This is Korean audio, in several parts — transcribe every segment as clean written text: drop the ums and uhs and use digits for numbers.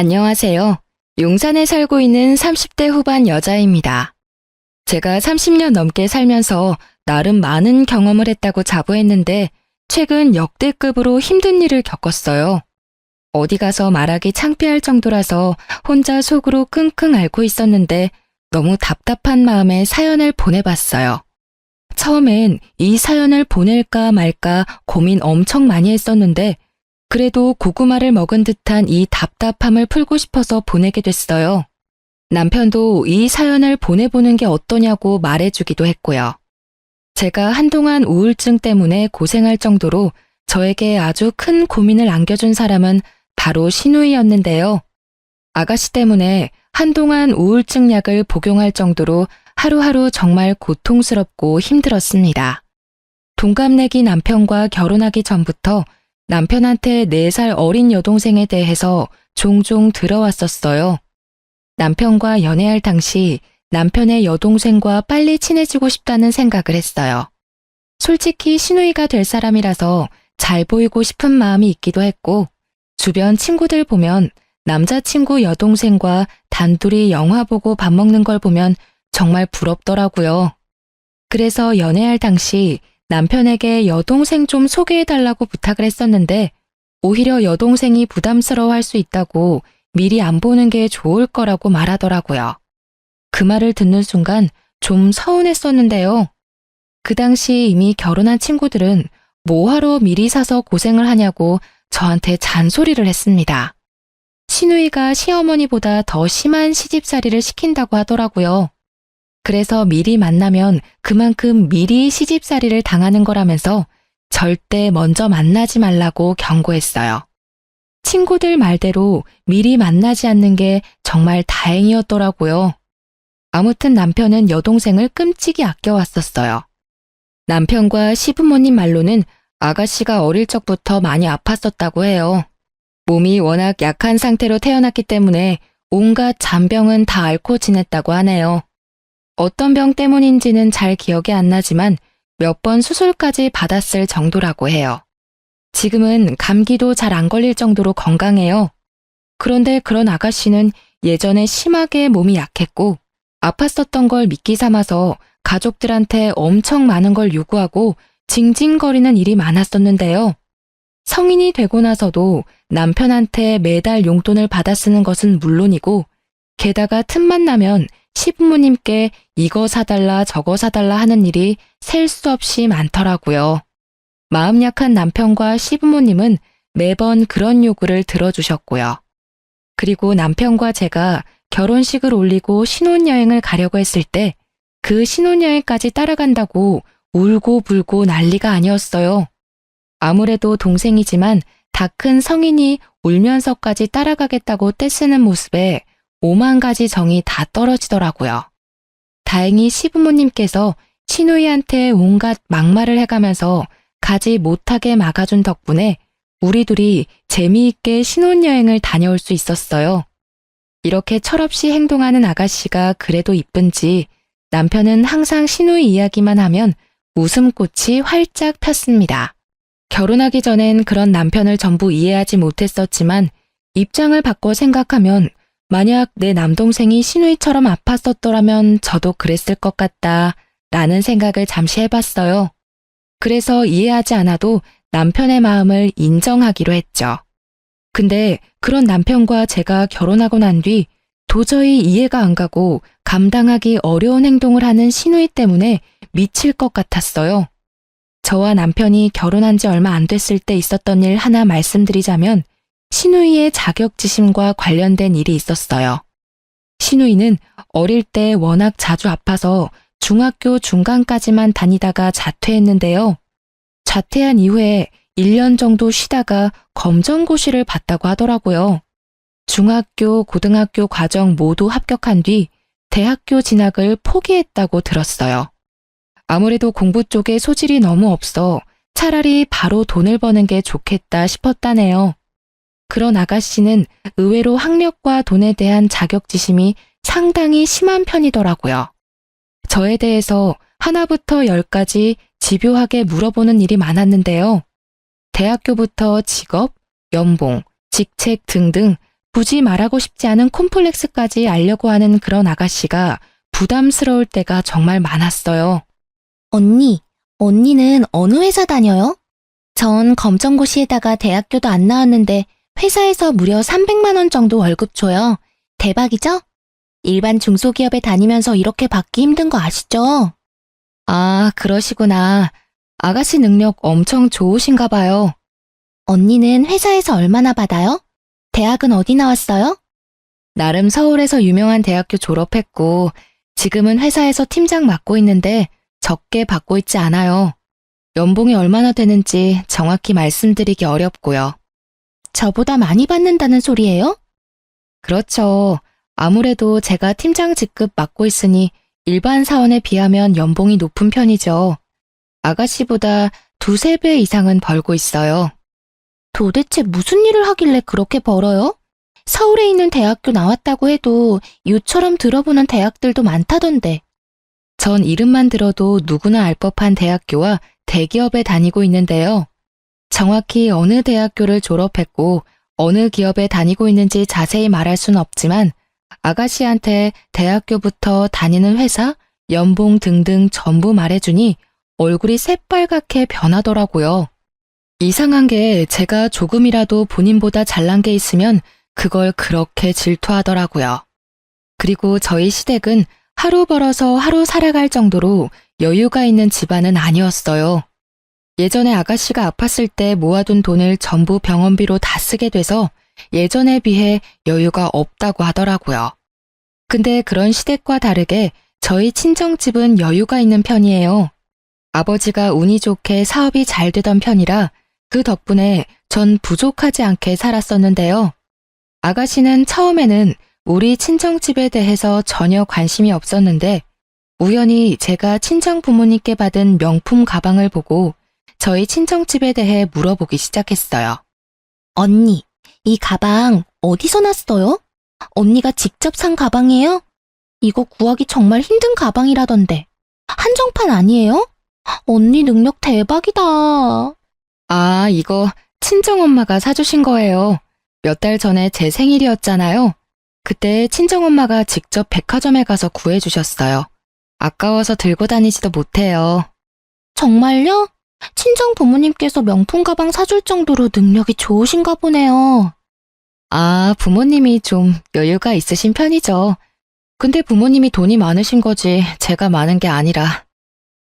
안녕하세요. 용산에 살고 있는 30대 후반 여자입니다. 제가 30년 넘게 살면서 나름 많은 경험을 했다고 자부했는데 최근 역대급으로 힘든 일을 겪었어요. 어디 가서 말하기 창피할 정도라서 혼자 속으로 끙끙 앓고 있었는데 너무 답답한 마음에 사연을 보내봤어요. 처음엔 이 사연을 보낼까 말까 고민 엄청 많이 했었는데 그래도 고구마를 먹은 듯한 이 답답함을 풀고 싶어서 보내게 됐어요. 남편도 이 사연을 보내보는 게 어떠냐고 말해주기도 했고요. 제가 한동안 우울증 때문에 고생할 정도로 저에게 아주 큰 고민을 안겨준 사람은 바로 시누이였는데요. 아가씨 때문에 한동안 우울증 약을 복용할 정도로 하루하루 정말 고통스럽고 힘들었습니다. 동갑내기 남편과 결혼하기 전부터 남편한테 4살 어린 여동생에 대해서 종종 들어왔었어요. 남편과 연애할 당시 남편의 여동생과 빨리 친해지고 싶다는 생각을 했어요. 솔직히 시누이가 될 사람이라서 잘 보이고 싶은 마음이 있기도 했고 주변 친구들 보면 남자친구 여동생과 단둘이 영화 보고 밥 먹는 걸 보면 정말 부럽더라고요. 그래서 연애할 당시 남편에게 여동생 좀 소개해달라고 부탁을 했었는데 오히려 여동생이 부담스러워할 수 있다고 미리 안 보는 게 좋을 거라고 말하더라고요. 그 말을 듣는 순간 좀 서운했었는데요. 그 당시 이미 결혼한 친구들은 뭐하러 미리 사서 고생을 하냐고 저한테 잔소리를 했습니다. 시누이가 시어머니보다 더 심한 시집살이를 시킨다고 하더라고요. 그래서 미리 만나면 그만큼 미리 시집살이를 당하는 거라면서 절대 먼저 만나지 말라고 경고했어요. 친구들 말대로 미리 만나지 않는 게 정말 다행이었더라고요. 아무튼 남편은 여동생을 끔찍이 아껴왔었어요. 남편과 시부모님 말로는 아가씨가 어릴 적부터 많이 아팠었다고 해요. 몸이 워낙 약한 상태로 태어났기 때문에 온갖 잔병은 다 앓고 지냈다고 하네요. 어떤 병 때문인지는 잘 기억이 안 나지만 몇 번 수술까지 받았을 정도라고 해요. 지금은 감기도 잘 안 걸릴 정도로 건강해요. 그런데 그런 아가씨는 예전에 심하게 몸이 약했고 아팠었던 걸 미끼 삼아서 가족들한테 엄청 많은 걸 요구하고 징징거리는 일이 많았었는데요. 성인이 되고 나서도 남편한테 매달 용돈을 받아 쓰는 것은 물론이고 게다가 틈만 나면 시부모님께 이거 사달라 저거 사달라 하는 일이 셀 수 없이 많더라고요. 마음 약한 남편과 시부모님은 매번 그런 요구를 들어주셨고요. 그리고 남편과 제가 결혼식을 올리고 신혼여행을 가려고 했을 때 그 신혼여행까지 따라간다고 울고 불고 난리가 아니었어요. 아무래도 동생이지만 다 큰 성인이 울면서까지 따라가겠다고 떼쓰는 모습에 5만 가지 정이 다 떨어지더라고요. 다행히 시부모님께서 시누이한테 온갖 막말을 해가면서 가지 못하게 막아준 덕분에 우리 둘이 재미있게 신혼여행을 다녀올 수 있었어요. 이렇게 철없이 행동하는 아가씨가 그래도 이쁜지 남편은 항상 시누이 이야기만 하면 웃음꽃이 활짝 폈습니다. 결혼하기 전엔 그런 남편을 전부 이해하지 못했었지만 입장을 바꿔 생각하면 만약 내 남동생이 시누이처럼 아팠었더라면 저도 그랬을 것 같다 라는 생각을 잠시 해봤어요. 그래서 이해하지 않아도 남편의 마음을 인정하기로 했죠. 근데 그런 남편과 제가 결혼하고 난 뒤 도저히 이해가 안 가고 감당하기 어려운 행동을 하는 시누이 때문에 미칠 것 같았어요. 저와 남편이 결혼한 지 얼마 안 됐을 때 있었던 일 하나 말씀드리자면 시누이의 자격지심과 관련된 일이 있었어요. 시누이는 어릴 때 워낙 자주 아파서 중학교 중간까지만 다니다가 자퇴했는데요. 자퇴한 이후에 1년 정도 쉬다가 검정고시를 봤다고 하더라고요. 중학교, 고등학교 과정 모두 합격한 뒤 대학교 진학을 포기했다고 들었어요. 아무래도 공부 쪽에 소질이 너무 없어 차라리 바로 돈을 버는 게 좋겠다 싶었다네요. 그런 아가씨는 의외로 학력과 돈에 대한 자격지심이 상당히 심한 편이더라고요. 저에 대해서 하나부터 10까지 집요하게 물어보는 일이 많았는데요. 대학교부터 직업, 연봉, 직책 등등 굳이 말하고 싶지 않은 콤플렉스까지 알려고 하는 그런 아가씨가 부담스러울 때가 정말 많았어요. 언니는 어느 회사 다녀요? 전 검정고시에다가 대학교도 안 나왔는데 회사에서 무려 300만 원 정도 월급 줘요. 대박이죠? 일반 중소기업에 다니면서 이렇게 받기 힘든 거 아시죠? 아, 그러시구나. 아가씨 능력 엄청 좋으신가 봐요. 언니는 회사에서 얼마나 받아요? 대학은 어디 나왔어요? 나름 서울에서 유명한 대학교 졸업했고 지금은 회사에서 팀장 맡고 있는데 적게 받고 있지 않아요. 연봉이 얼마나 되는지 정확히 말씀드리기 어렵고요. 저보다 많이 받는다는 소리예요? 그렇죠. 아무래도 제가 팀장 직급 맡고 있으니 일반 사원에 비하면 연봉이 높은 편이죠. 아가씨보다 두세 배 이상은 벌고 있어요. 도대체 무슨 일을 하길래 그렇게 벌어요? 서울에 있는 대학교 나왔다고 해도 유처럼 들어보는 대학들도 많다던데. 전 이름만 들어도 누구나 알 법한 대학교와 대기업에 다니고 있는데요. 정확히 어느 대학교를 졸업했고 어느 기업에 다니고 있는지 자세히 말할 순 없지만 아가씨한테 대학교부터 다니는 회사, 연봉 등등 전부 말해주니 얼굴이 새빨갛게 변하더라고요. 이상한 게 제가 조금이라도 본인보다 잘난 게 있으면 그걸 그렇게 질투하더라고요. 그리고 저희 시댁은 하루 벌어서 하루 살아갈 정도로 여유가 있는 집안은 아니었어요. 예전에 아가씨가 아팠을 때 모아둔 돈을 전부 병원비로 다 쓰게 돼서 예전에 비해 여유가 없다고 하더라고요. 근데 그런 시댁과 다르게 저희 친정집은 여유가 있는 편이에요. 아버지가 운이 좋게 사업이 잘 되던 편이라 그 덕분에 전 부족하지 않게 살았었는데요. 아가씨는 처음에는 우리 친정집에 대해서 전혀 관심이 없었는데 우연히 제가 친정 부모님께 받은 명품 가방을 보고 저희 친정집에 대해 물어보기 시작했어요. 언니, 이 가방 어디서 났어요? 언니가 직접 산 가방이에요? 이거 구하기 정말 힘든 가방이라던데. 한정판 아니에요? 언니 능력 대박이다. 아, 이거 친정엄마가 사주신 거예요. 몇 달 전에 제 생일이었잖아요. 그때 친정엄마가 직접 백화점에 가서 구해주셨어요. 아까워서 들고 다니지도 못해요. 정말요? 친정 부모님께서 명품 가방 사줄 정도로 능력이 좋으신가 보네요. 아, 부모님이 좀 여유가 있으신 편이죠. 근데 부모님이 돈이 많으신 거지 제가 많은 게 아니라.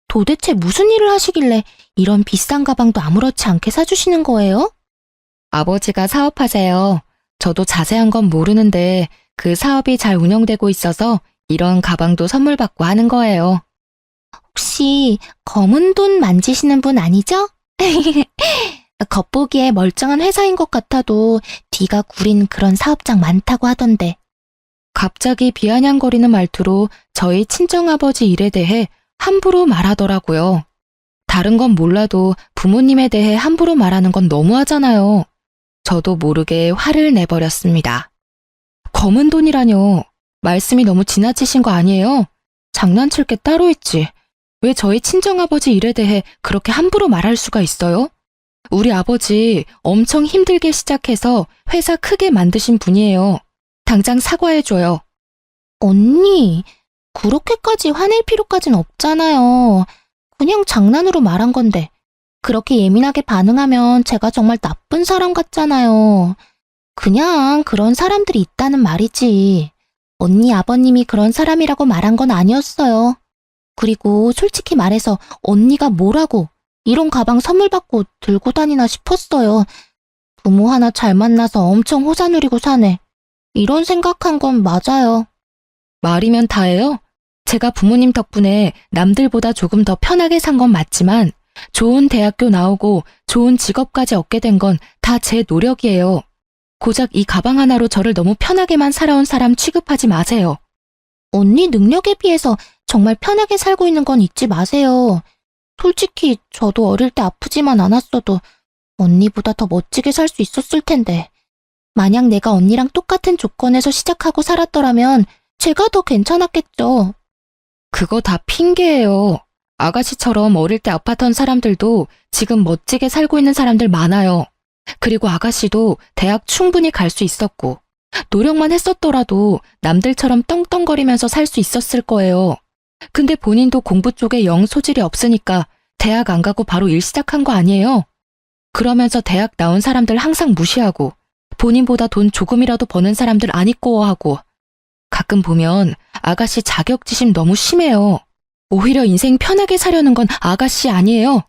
도대체 무슨 일을 하시길래 이런 비싼 가방도 아무렇지 않게 사주시는 거예요? 아버지가 사업하세요. 저도 자세한 건 모르는데 그 사업이 잘 운영되고 있어서 이런 가방도 선물 받고 하는 거예요. 혹시 검은 돈 만지시는 분 아니죠? 겉보기에 멀쩡한 회사인 것 같아도 뒤가 구린 그런 사업장 많다고 하던데. 갑자기 비아냥거리는 말투로 저희 친정아버지 일에 대해 함부로 말하더라고요. 다른 건 몰라도 부모님에 대해 함부로 말하는 건 너무하잖아요. 저도 모르게 화를 내버렸습니다. 검은 돈이라뇨. 말씀이 너무 지나치신 거 아니에요? 장난칠 게 따로 있지. 왜 저희 친정아버지 일에 대해 그렇게 함부로 말할 수가 있어요? 우리 아버지 엄청 힘들게 시작해서 회사 크게 만드신 분이에요. 당장 사과해줘요. 언니, 그렇게까지 화낼 필요까진 없잖아요. 그냥 장난으로 말한 건데. 그렇게 예민하게 반응하면 제가 정말 나쁜 사람 같잖아요. 그냥 그런 사람들이 있다는 말이지. 언니 아버님이 그런 사람이라고 말한 건 아니었어요. 그리고 솔직히 말해서 언니가 뭐라고 이런 가방 선물 받고 들고 다니나 싶었어요. 부모 하나 잘 만나서 엄청 호사 누리고 사네. 이런 생각한 건 맞아요. 말이면 다예요. 제가 부모님 덕분에 남들보다 조금 더 편하게 산 건 맞지만 좋은 대학교 나오고 좋은 직업까지 얻게 된 건 다 제 노력이에요. 고작 이 가방 하나로 저를 너무 편하게만 살아온 사람 취급하지 마세요. 언니 능력에 비해서 정말 편하게 살고 있는 건 잊지 마세요. 솔직히 저도 어릴 때 아프지만 않았어도 언니보다 더 멋지게 살 수 있었을 텐데. 만약 내가 언니랑 똑같은 조건에서 시작하고 살았더라면 제가 더 괜찮았겠죠. 그거 다 핑계예요. 아가씨처럼 어릴 때 아팠던 사람들도 지금 멋지게 살고 있는 사람들 많아요. 그리고 아가씨도 대학 충분히 갈 수 있었고 노력만 했었더라도 남들처럼 떵떵거리면서 살 수 있었을 거예요. 근데 본인도 공부 쪽에 영 소질이 없으니까 대학 안 가고 바로 일 시작한 거 아니에요? 그러면서 대학 나온 사람들 항상 무시하고 본인보다 돈 조금이라도 버는 사람들 안 이꼬워하고 가끔 보면 아가씨 자격지심 너무 심해요. 오히려 인생 편하게 사려는 건 아가씨 아니에요?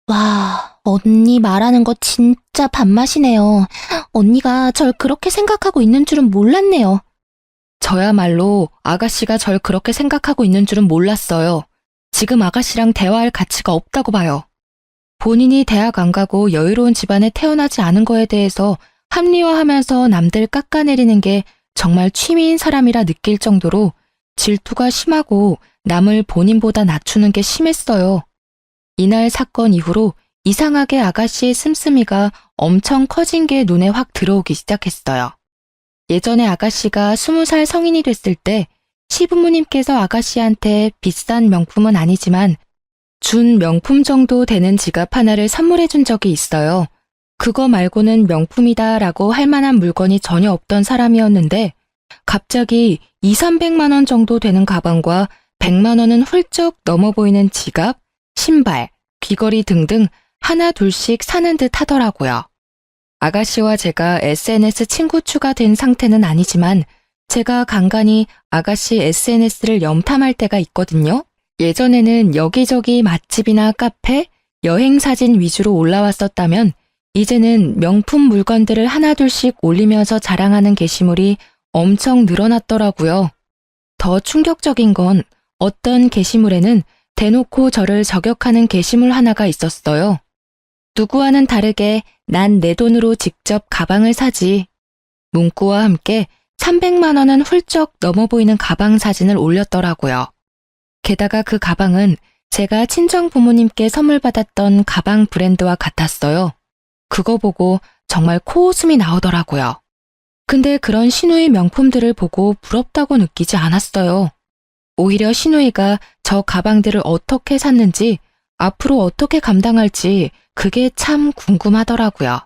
와, 언니 말하는 거 진짜 밥맛이네요. 언니가 절 그렇게 생각하고 있는 줄은 몰랐네요. 저야말로 아가씨가 절 그렇게 생각하고 있는 줄은 몰랐어요. 지금 아가씨랑 대화할 가치가 없다고 봐요. 본인이 대학 안 가고 여유로운 집안에 태어나지 않은 거에 대해서 합리화하면서 남들 깎아내리는 게 정말 취미인 사람이라 느낄 정도로 질투가 심하고 남을 본인보다 낮추는 게 심했어요. 이날 사건 이후로 이상하게 아가씨의 씀씀이가 엄청 커진 게 눈에 확 들어오기 시작했어요. 예전에 아가씨가 20살 성인이 됐을 때 시부모님께서 아가씨한테 비싼 명품은 아니지만 준 명품 정도 되는 지갑 하나를 선물해 준 적이 있어요. 그거 말고는 명품이다라고 할 만한 물건이 전혀 없던 사람이었는데 갑자기 200~300만 원 정도 되는 가방과 100만 원은 훌쩍 넘어 보이는 지갑, 신발, 귀걸이 등등 하나 둘씩 사는 듯 하더라고요. 아가씨와 제가 SNS 친구 추가된 상태는 아니지만 제가 간간히 아가씨 SNS를 염탐할 때가 있거든요. 예전에는 여기저기 맛집이나 카페, 여행 사진 위주로 올라왔었다면 이제는 명품 물건들을 하나둘씩 올리면서 자랑하는 게시물이 엄청 늘어났더라고요. 더 충격적인 건 어떤 게시물에는 대놓고 저를 저격하는 게시물 하나가 있었어요. 누구와는 다르게 난 내 돈으로 직접 가방을 사지. 문구와 함께 300만 원은 훌쩍 넘어 보이는 가방 사진을 올렸더라고요. 게다가 그 가방은 제가 친정 부모님께 선물 받았던 가방 브랜드와 같았어요. 그거 보고 정말 코웃음이 나오더라고요. 근데 그런 시누이 명품들을 보고 부럽다고 느끼지 않았어요. 오히려 시누이가 저 가방들을 어떻게 샀는지 앞으로 어떻게 감당할지 그게 참 궁금하더라고요.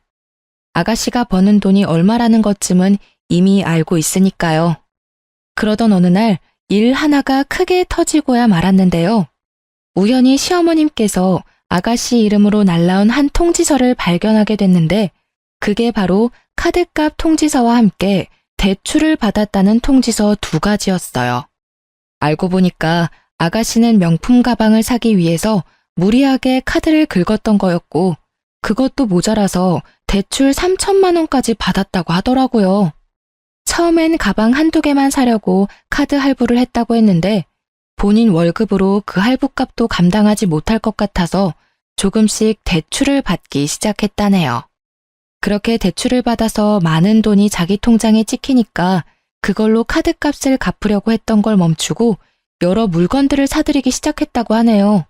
아가씨가 버는 돈이 얼마라는 것쯤은 이미 알고 있으니까요. 그러던 어느 날 일 하나가 크게 터지고야 말았는데요. 우연히 시어머님께서 아가씨 이름으로 날라온 한 통지서를 발견하게 됐는데 그게 바로 카드값 통지서와 함께 대출을 받았다는 통지서 2가지였어요. 알고 보니까 아가씨는 명품 가방을 사기 위해서 무리하게 카드를 긁었던 거였고 그것도 모자라서 대출 3천만 원까지 받았다고 하더라고요. 처음엔 가방 한두 개만 사려고 카드 할부를 했다고 했는데 본인 월급으로 그 할부값도 감당하지 못할 것 같아서 조금씩 대출을 받기 시작했다네요. 그렇게 대출을 받아서 많은 돈이 자기 통장에 찍히니까 그걸로 카드값을 갚으려고 했던 걸 멈추고 여러 물건들을 사들이기 시작했다고 하네요.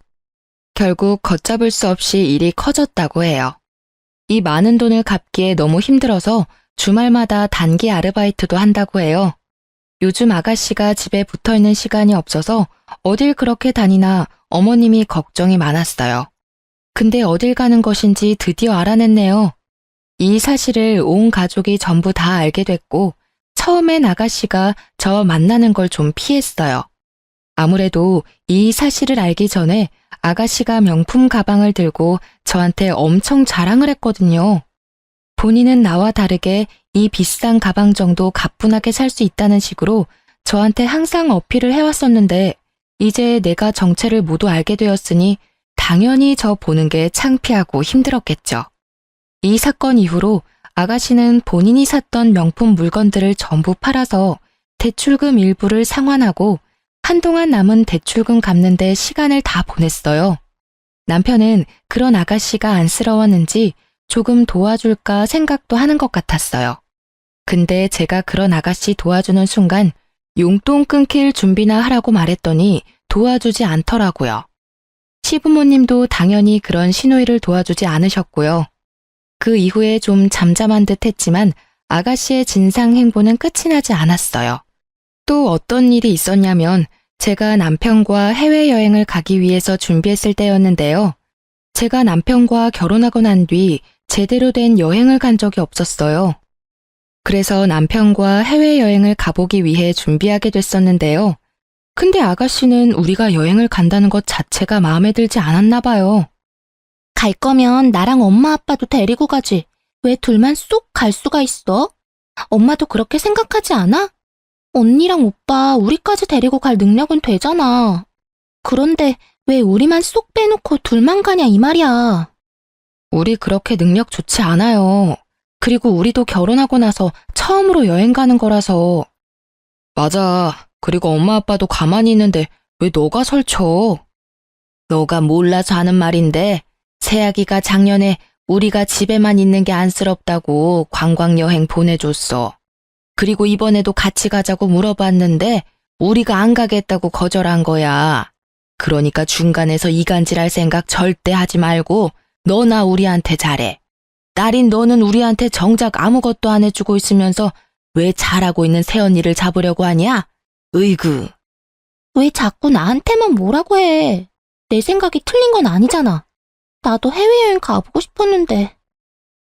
결국 걷잡을 수 없이 일이 커졌다고 해요. 이 많은 돈을 갚기에 너무 힘들어서 주말마다 단기 아르바이트도 한다고 해요. 요즘 아가씨가 집에 붙어있는 시간이 없어서 어딜 그렇게 다니나 어머님이 걱정이 많았어요. 근데 어딜 가는 것인지 드디어 알아냈네요. 이 사실을 온 가족이 전부 다 알게 됐고 처음엔 아가씨가 저 만나는 걸 좀 피했어요. 아무래도 이 사실을 알기 전에 아가씨가 명품 가방을 들고 저한테 엄청 자랑을 했거든요. 본인은 나와 다르게 이 비싼 가방 정도 가뿐하게 살 수 있다는 식으로 저한테 항상 어필을 해왔었는데 이제 내가 정체를 모두 알게 되었으니 당연히 저 보는 게 창피하고 힘들었겠죠. 이 사건 이후로 아가씨는 본인이 샀던 명품 물건들을 전부 팔아서 대출금 일부를 상환하고 한동안 남은 대출금 갚는 데 시간을 다 보냈어요. 남편은 그런 아가씨가 안쓰러웠는지 조금 도와줄까 생각도 하는 것 같았어요. 근데 제가 그런 아가씨 도와주는 순간 용돈 끊길 준비나 하라고 말했더니 도와주지 않더라고요. 시부모님도 당연히 그런 시누이를 도와주지 않으셨고요. 그 이후에 좀 잠잠한 듯 했지만 아가씨의 진상 행보는 끝이 나지 않았어요. 또 어떤 일이 있었냐면 제가 남편과 해외여행을 가기 위해서 준비했을 때였는데요. 제가 남편과 결혼하고 난 뒤 제대로 된 여행을 간 적이 없었어요. 그래서 남편과 해외여행을 가보기 위해 준비하게 됐었는데요. 근데 아가씨는 우리가 여행을 간다는 것 자체가 마음에 들지 않았나 봐요. 갈 거면 나랑 엄마 아빠도 데리고 가지. 왜 둘만 쏙 갈 수가 있어? 엄마도 그렇게 생각하지 않아? 언니랑 오빠 우리까지 데리고 갈 능력은 되잖아. 그런데 왜 우리만 쏙 빼놓고 둘만 가냐 이 말이야. 우리 그렇게 능력 좋지 않아요. 그리고 우리도 결혼하고 나서 처음으로 여행 가는 거라서. 맞아. 그리고 엄마 아빠도 가만히 있는데 왜 너가 설쳐? 너가 몰라서 하는 말인데 새아기가 작년에 우리가 집에만 있는 게 안쓰럽다고 관광여행 보내줬어. 그리고 이번에도 같이 가자고 물어봤는데 우리가 안 가겠다고 거절한 거야. 그러니까 중간에서 이간질할 생각 절대 하지 말고 너나 우리한테 잘해. 딸인 너는 우리한테 정작 아무것도 안 해주고 있으면서 왜 잘하고 있는 새언니를 잡으려고 하냐? 으이구. 왜 자꾸 나한테만 뭐라고 해? 내 생각이 틀린 건 아니잖아. 나도 해외여행 가보고 싶었는데.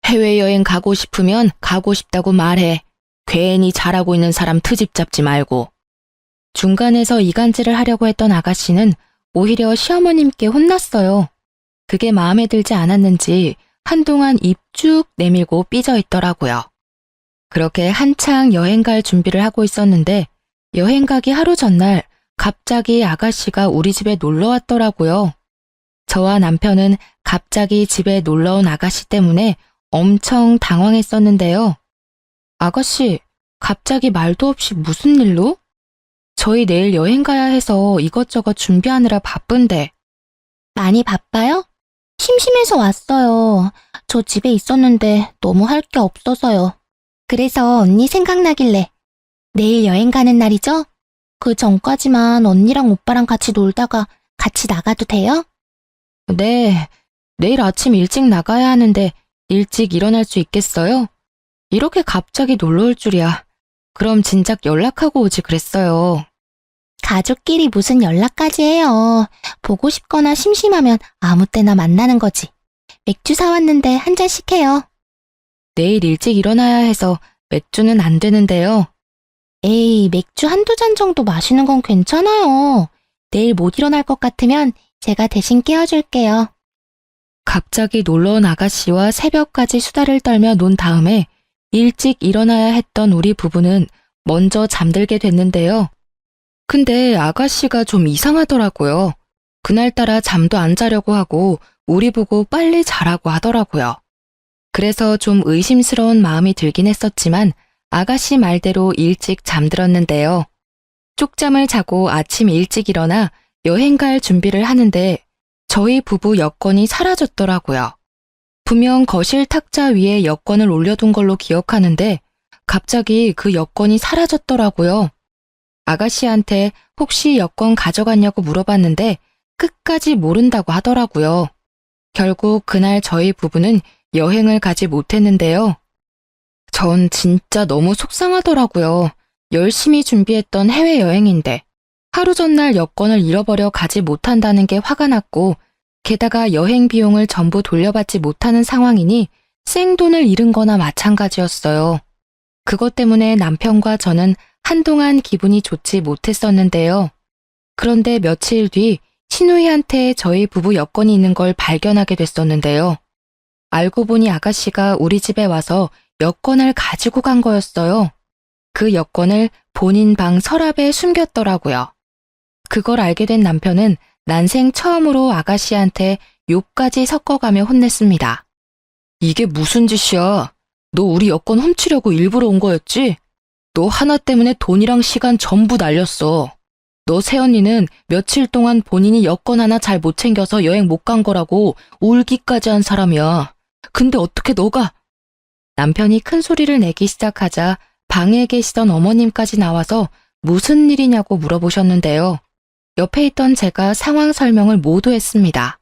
해외여행 가고 싶으면 가고 싶다고 말해. 괜히 잘하고 있는 사람 트집 잡지 말고. 중간에서 이간질을 하려고 했던 아가씨는 오히려 시어머님께 혼났어요. 그게 마음에 들지 않았는지 한동안 입 쭉 내밀고 삐져 있더라고요. 그렇게 한창 여행 갈 준비를 하고 있었는데 여행 가기 하루 전날 갑자기 아가씨가 우리 집에 놀러 왔더라고요. 저와 남편은 갑자기 집에 놀러 온 아가씨 때문에 엄청 당황했었는데요. 아가씨, 갑자기 말도 없이 무슨 일로? 저희 내일 여행 가야 해서 이것저것 준비하느라 바쁜데. 많이 바빠요? 심심해서 왔어요. 저 집에 있었는데 너무 할 게 없어서요. 그래서 언니 생각나길래. 내일 여행 가는 날이죠? 그 전까지만 언니랑 오빠랑 같이 놀다가 같이 나가도 돼요? 네, 내일 아침 일찍 나가야 하는데 일찍 일어날 수 있겠어요? 이렇게 갑자기 놀러 올 줄이야. 그럼 진작 연락하고 오지 그랬어요. 가족끼리 무슨 연락까지 해요. 보고 싶거나 심심하면 아무 때나 만나는 거지. 맥주 사왔는데 한 잔씩 해요. 내일 일찍 일어나야 해서 맥주는 안 되는데요. 에이, 맥주 한두 잔 정도 마시는 건 괜찮아요. 내일 못 일어날 것 같으면 제가 대신 깨워줄게요. 갑자기 놀러 온 아가씨와 새벽까지 수다를 떨며 논 다음에 일찍 일어나야 했던 우리 부부는 먼저 잠들게 됐는데요. 근데 아가씨가 좀 이상하더라고요. 그날따라 잠도 안 자려고 하고 우리 보고 빨리 자라고 하더라고요. 그래서 좀 의심스러운 마음이 들긴 했었지만 아가씨 말대로 일찍 잠들었는데요. 쪽잠을 자고 아침 일찍 일어나 여행 갈 준비를 하는데 저희 부부 여권이 사라졌더라고요. 분명 거실 탁자 위에 여권을 올려둔 걸로 기억하는데 갑자기 그 여권이 사라졌더라고요. 아가씨한테 혹시 여권 가져갔냐고 물어봤는데 끝까지 모른다고 하더라고요. 결국 그날 저희 부부는 여행을 가지 못했는데요. 전 진짜 너무 속상하더라고요. 열심히 준비했던 해외여행인데 하루 전날 여권을 잃어버려 가지 못한다는 게 화가 났고 게다가 여행 비용을 전부 돌려받지 못하는 상황이니 생돈을 잃은 거나 마찬가지였어요. 그것 때문에 남편과 저는 한동안 기분이 좋지 못했었는데요. 그런데 며칠 뒤 시누이한테 저희 부부 여권이 있는 걸 발견하게 됐었는데요. 알고 보니 아가씨가 우리 집에 와서 여권을 가지고 간 거였어요. 그 여권을 본인 방 서랍에 숨겼더라고요. 그걸 알게 된 남편은 난생 처음으로 아가씨한테 욕까지 섞어가며 혼냈습니다. 이게 무슨 짓이야? 너 우리 여권 훔치려고 일부러 온 거였지? 너 하나 때문에 돈이랑 시간 전부 날렸어. 너 새언니는 며칠 동안 본인이 여권 하나 잘 못 챙겨서 여행 못 간 거라고 울기까지 한 사람이야. 근데 어떻게 너가... 남편이 큰 소리를 내기 시작하자 방에 계시던 어머님까지 나와서 무슨 일이냐고 물어보셨는데요. 옆에 있던 제가 상황 설명을 모두 했습니다.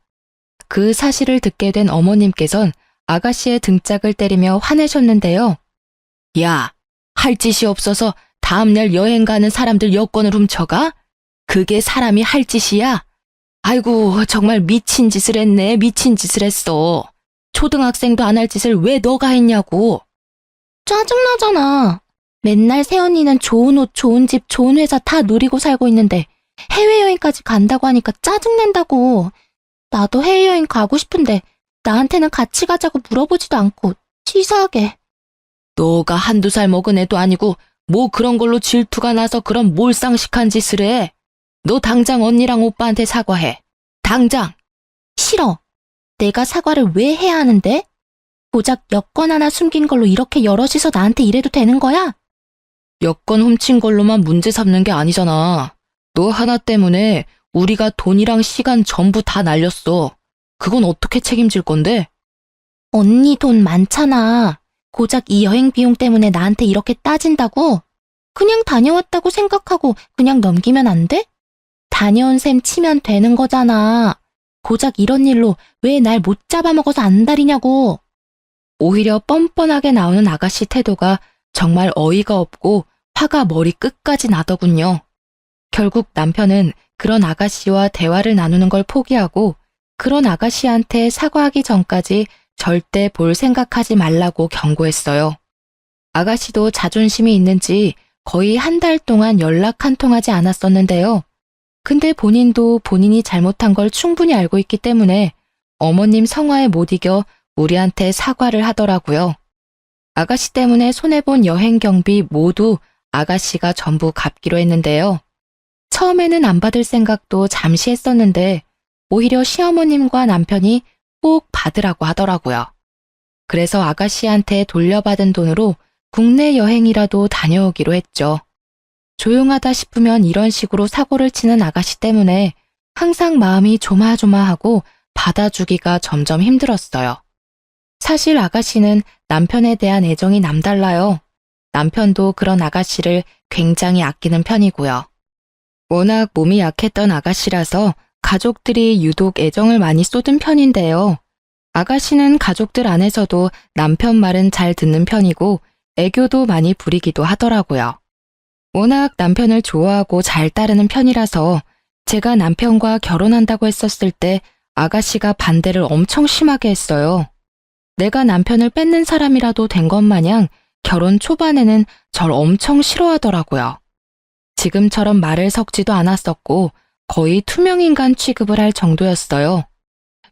그 사실을 듣게 된 어머님께선 아가씨의 등짝을 때리며 화내셨는데요. 야, 할 짓이 없어서 다음날 여행 가는 사람들 여권을 훔쳐가? 그게 사람이 할 짓이야? 아이고, 정말 미친 짓을 했네. 미친 짓을 했어. 초등학생도 안 할 짓을 왜 너가 했냐고. 짜증나잖아. 맨날 새언니는 좋은 옷, 좋은 집, 좋은 회사 다 누리고 살고 있는데 해외여행까지 간다고 하니까 짜증난다고. 나도 해외여행 가고 싶은데 나한테는 같이 가자고 물어보지도 않고 치사하게. 너가 한두 살 먹은 애도 아니고 뭐 그런 걸로 질투가 나서 그런 몰상식한 짓을 해. 너 당장 언니랑 오빠한테 사과해. 당장. 싫어. 내가 사과를 왜 해야 하는데? 고작 여권 하나 숨긴 걸로 이렇게 여럿이서 나한테 이래도 되는 거야? 여권 훔친 걸로만 문제 삼는 게 아니잖아. 너 하나 때문에 우리가 돈이랑 시간 전부 다 날렸어. 그건 어떻게 책임질 건데? 언니 돈 많잖아. 고작 이 여행 비용 때문에 나한테 이렇게 따진다고? 그냥 다녀왔다고 생각하고 그냥 넘기면 안 돼? 다녀온 셈 치면 되는 거잖아. 고작 이런 일로 왜 날 못 잡아먹어서 안달이냐고. 오히려 뻔뻔하게 나오는 아가씨 태도가 정말 어이가 없고 화가 머리 끝까지 나더군요. 결국 남편은 그런 아가씨와 대화를 나누는 걸 포기하고 그런 아가씨한테 사과하기 전까지 절대 볼 생각하지 말라고 경고했어요. 아가씨도 자존심이 있는지 거의 한 달 동안 연락 한 통하지 않았었는데요. 근데 본인도 본인이 잘못한 걸 충분히 알고 있기 때문에 어머님 성화에 못 이겨 우리한테 사과를 하더라고요. 아가씨 때문에 손해본 여행 경비 모두 아가씨가 전부 갚기로 했는데요. 처음에는 안 받을 생각도 잠시 했었는데 오히려 시어머님과 남편이 꼭 받으라고 하더라고요. 그래서 아가씨한테 돌려받은 돈으로 국내 여행이라도 다녀오기로 했죠. 조용하다 싶으면 이런 식으로 사고를 치는 아가씨 때문에 항상 마음이 조마조마하고 받아주기가 점점 힘들었어요. 사실 아가씨는 남편에 대한 애정이 남달라요. 남편도 그런 아가씨를 굉장히 아끼는 편이고요. 워낙 몸이 약했던 아가씨라서 가족들이 유독 애정을 많이 쏟은 편인데요. 아가씨는 가족들 안에서도 남편 말은 잘 듣는 편이고 애교도 많이 부리기도 하더라고요. 워낙 남편을 좋아하고 잘 따르는 편이라서 제가 남편과 결혼한다고 했었을 때 아가씨가 반대를 엄청 심하게 했어요. 내가 남편을 뺏는 사람이라도 된 것 마냥 결혼 초반에는 절 엄청 싫어하더라고요. 지금처럼 말을 섞지도 않았었고 거의 투명인간 취급을 할 정도였어요.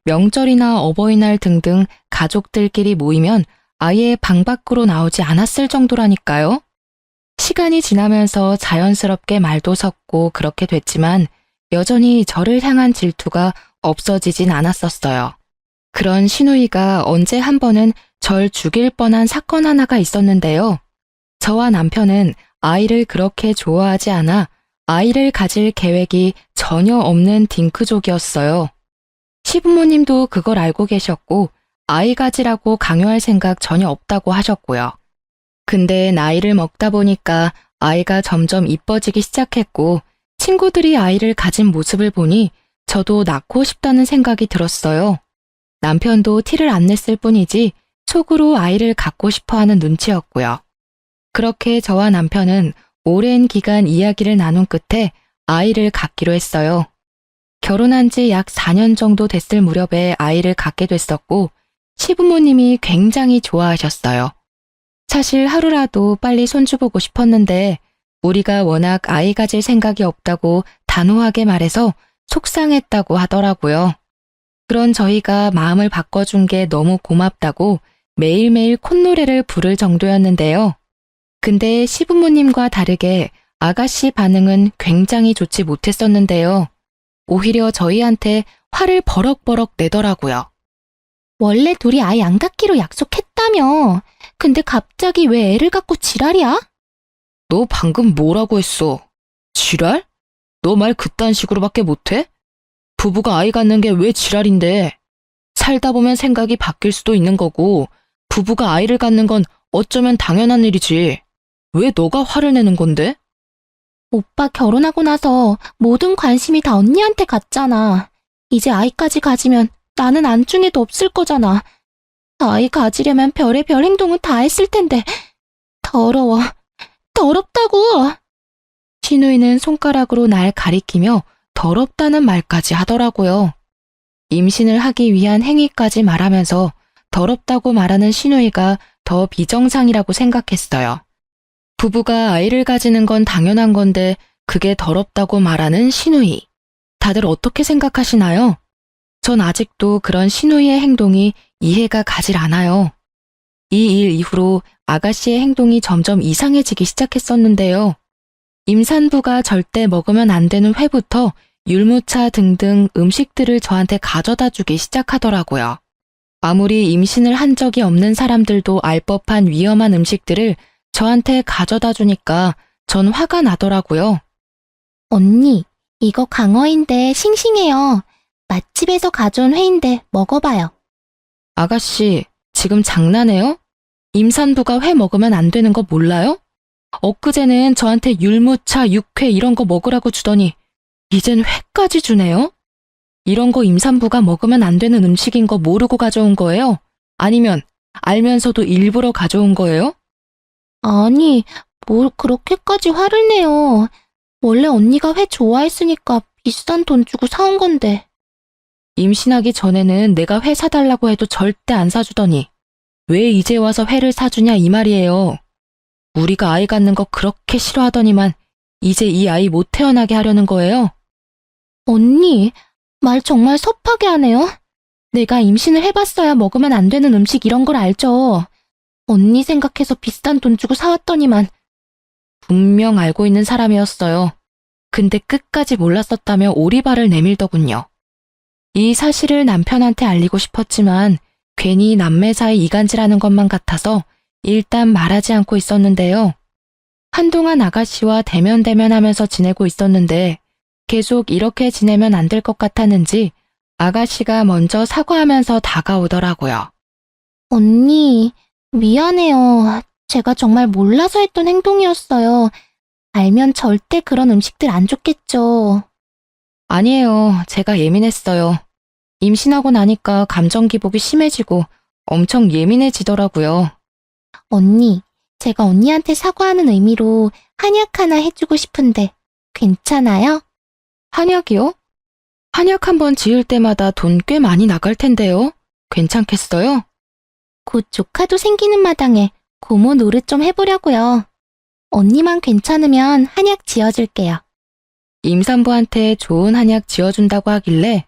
명절이나 어버이날 등등 가족들끼리 모이면 아예 방 밖으로 나오지 않았을 정도라니까요. 시간이 지나면서 자연스럽게 말도 섞고 그렇게 됐지만 여전히 저를 향한 질투가 없어지진 않았었어요. 그런 시누이가 언제 한 번은 절 죽일 뻔한 사건 하나가 있었는데요. 저와 남편은 아이를 그렇게 좋아하지 않아 아이를 가질 계획이 전혀 없는 딩크족이었어요. 시부모님도 그걸 알고 계셨고 아이 가지라고 강요할 생각 전혀 없다고 하셨고요. 근데 나이를 먹다 보니까 아이가 점점 이뻐지기 시작했고 친구들이 아이를 가진 모습을 보니 저도 낳고 싶다는 생각이 들었어요. 남편도 티를 안 냈을 뿐이지 속으로 아이를 갖고 싶어하는 눈치였고요. 그렇게 저와 남편은 오랜 기간 이야기를 나눈 끝에 아이를 갖기로 했어요. 결혼한 지 약 4년 정도 됐을 무렵에 아이를 갖게 됐었고 시부모님이 굉장히 좋아하셨어요. 사실 하루라도 빨리 손주 보고 싶었는데 우리가 워낙 아이 가질 생각이 없다고 단호하게 말해서 속상했다고 하더라고요. 그런 저희가 마음을 바꿔준 게 너무 고맙다고 매일매일 콧노래를 부를 정도였는데요. 근데 시부모님과 다르게 아가씨 반응은 굉장히 좋지 못했었는데요. 오히려 저희한테 화를 버럭버럭 내더라고요. 원래 둘이 아이 안 갖기로 약속했다며. 근데 갑자기 왜 애를 갖고 지랄이야? 너 방금 뭐라고 했어? 지랄? 너 말 그딴 식으로밖에 못해? 부부가 아이 갖는 게 왜 지랄인데? 살다 보면 생각이 바뀔 수도 있는 거고 부부가 아이를 갖는 건 어쩌면 당연한 일이지. 왜 너가 화를 내는 건데? 오빠 결혼하고 나서 모든 관심이 다 언니한테 갔잖아. 이제 아이까지 가지면 나는 안중에도 없을 거잖아. 아이 가지려면 별의별 행동은 다 했을 텐데. 더러워. 더럽다고. 시누이는 손가락으로 날 가리키며 더럽다는 말까지 하더라고요. 임신을 하기 위한 행위까지 말하면서 더럽다고 말하는 시누이가 더 비정상이라고 생각했어요. 부부가 아이를 가지는 건 당연한 건데 그게 더럽다고 말하는 시누이. 다들 어떻게 생각하시나요? 전 아직도 그런 시누이의 행동이 이해가 가질 않아요. 이 일 이후로 아가씨의 행동이 점점 이상해지기 시작했었는데요. 임산부가 절대 먹으면 안 되는 회부터 율무차 등등 음식들을 저한테 가져다 주기 시작하더라고요. 아무리 임신을 한 적이 없는 사람들도 알 법한 위험한 음식들을 저한테 가져다 주니까 전 화가 나더라고요. 언니, 이거 강어인데 싱싱해요. 맛집에서 가져온 회인데 먹어봐요. 아가씨, 지금 장난해요? 임산부가 회 먹으면 안 되는 거 몰라요? 엊그제는 저한테 율무차, 육회 이런 거 먹으라고 주더니 이젠 회까지 주네요? 이런 거 임산부가 먹으면 안 되는 음식인 거 모르고 가져온 거예요? 아니면 알면서도 일부러 가져온 거예요? 아니, 뭘 그렇게까지 화를 내요. 원래 언니가 회 좋아했으니까 비싼 돈 주고 사온 건데. 임신하기 전에는 내가 회 사달라고 해도 절대 안 사주더니 왜 이제 와서 회를 사주냐 이 말이에요. 우리가 아이 갖는 거 그렇게 싫어하더니만 이제 이 아이 못 태어나게 하려는 거예요? 언니, 말 정말 섭하게 하네요. 내가 임신을 해봤어야 먹으면 안 되는 음식 이런 걸 알죠. 언니 생각해서 비싼 돈 주고 사왔더니만. 분명 알고 있는 사람이었어요. 근데 끝까지 몰랐었다며 오리발을 내밀더군요. 이 사실을 남편한테 알리고 싶었지만 괜히 남매 사이 이간질하는 것만 같아서 일단 말하지 않고 있었는데요. 한동안 아가씨와 대면대면하면서 지내고 있었는데 계속 이렇게 지내면 안 될 것 같았는지 아가씨가 먼저 사과하면서 다가오더라고요. 언니, 미안해요. 제가 정말 몰라서 했던 행동이었어요. 알면 절대 그런 음식들 안 줬겠죠. 아니에요. 제가 예민했어요. 임신하고 나니까 감정 기복이 심해지고 엄청 예민해지더라고요. 언니, 제가 언니한테 사과하는 의미로 한약 하나 해주고 싶은데 괜찮아요? 한약이요? 한약 한번 지을 때마다 돈 꽤 많이 나갈 텐데요. 괜찮겠어요? 곧 조카도 생기는 마당에 고모 노릇 좀 해보려고요. 언니만 괜찮으면 한약 지어줄게요. 임산부한테 좋은 한약 지어준다고 하길래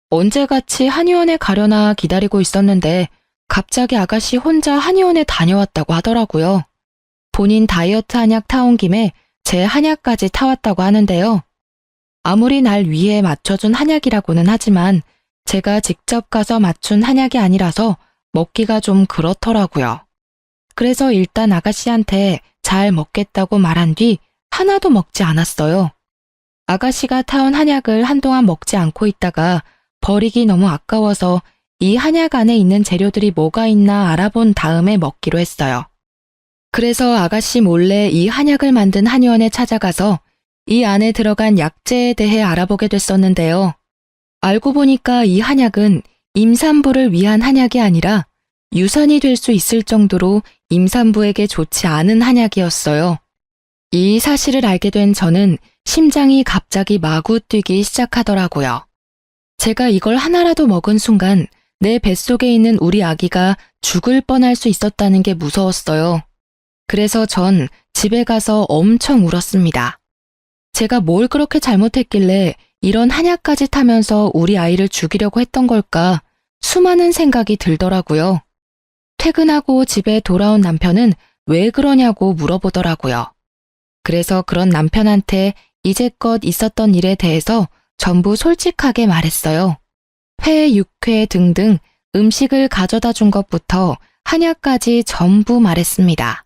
언제같이 한의원에 가려나 기다리고 있었는데 갑자기 아가씨 혼자 한의원에 다녀왔다고 하더라고요. 본인 다이어트 한약 타온 김에 제 한약까지 타왔다고 하는데요. 아무리 날 위해 맞춰준 한약이라고는 하지만 제가 직접 가서 맞춘 한약이 아니라서 먹기가 좀 그렇더라고요. 그래서 일단 아가씨한테 잘 먹겠다고 말한 뒤 하나도 먹지 않았어요. 아가씨가 타온 한약을 한동안 먹지 않고 있다가 버리기 너무 아까워서 이 한약 안에 있는 재료들이 뭐가 있나 알아본 다음에 먹기로 했어요. 그래서 아가씨 몰래 이 한약을 만든 한의원에 찾아가서 이 안에 들어간 약재에 대해 알아보게 됐었는데요. 알고 보니까 이 한약은 임산부를 위한 한약이 아니라 유산이 될 수 있을 정도로 임산부에게 좋지 않은 한약이었어요. 이 사실을 알게 된 저는 심장이 갑자기 마구 뛰기 시작하더라고요. 제가 이걸 하나라도 먹은 순간 내 뱃속에 있는 우리 아기가 죽을 뻔할 수 있었다는 게 무서웠어요. 그래서 전 집에 가서 엄청 울었습니다. 제가 뭘 그렇게 잘못했길래 이런 한약까지 타면서 우리 아이를 죽이려고 했던 걸까 수많은 생각이 들더라고요. 퇴근하고 집에 돌아온 남편은 왜 그러냐고 물어보더라고요. 그래서 그런 남편한테 이제껏 있었던 일에 대해서 전부 솔직하게 말했어요. 회, 육회 등등 음식을 가져다 준 것부터 한약까지 전부 말했습니다.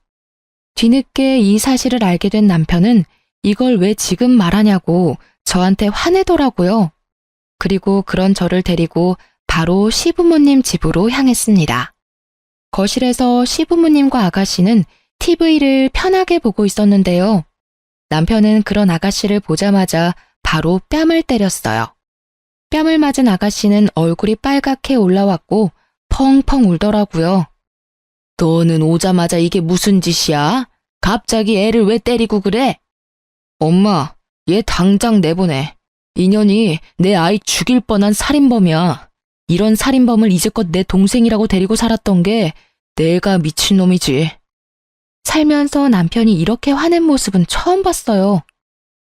뒤늦게 이 사실을 알게 된 남편은 이걸 왜 지금 말하냐고 저한테 화내더라고요. 그리고 그런 저를 데리고 바로 시부모님 집으로 향했습니다. 거실에서 시부모님과 아가씨는 TV를 편하게 보고 있었는데요. 남편은 그런 아가씨를 보자마자 바로 뺨을 때렸어요. 뺨을 맞은 아가씨는 얼굴이 빨갛게 올라왔고 펑펑 울더라고요. 너는 오자마자 이게 무슨 짓이야? 갑자기 애를 왜 때리고 그래? 엄마, 얘 당장 내보내. 이년이 내 아이 죽일 뻔한 살인범이야. 이런 살인범을 이제껏 내 동생이라고 데리고 살았던 게 내가 미친놈이지. 살면서 남편이 이렇게 화낸 모습은 처음 봤어요.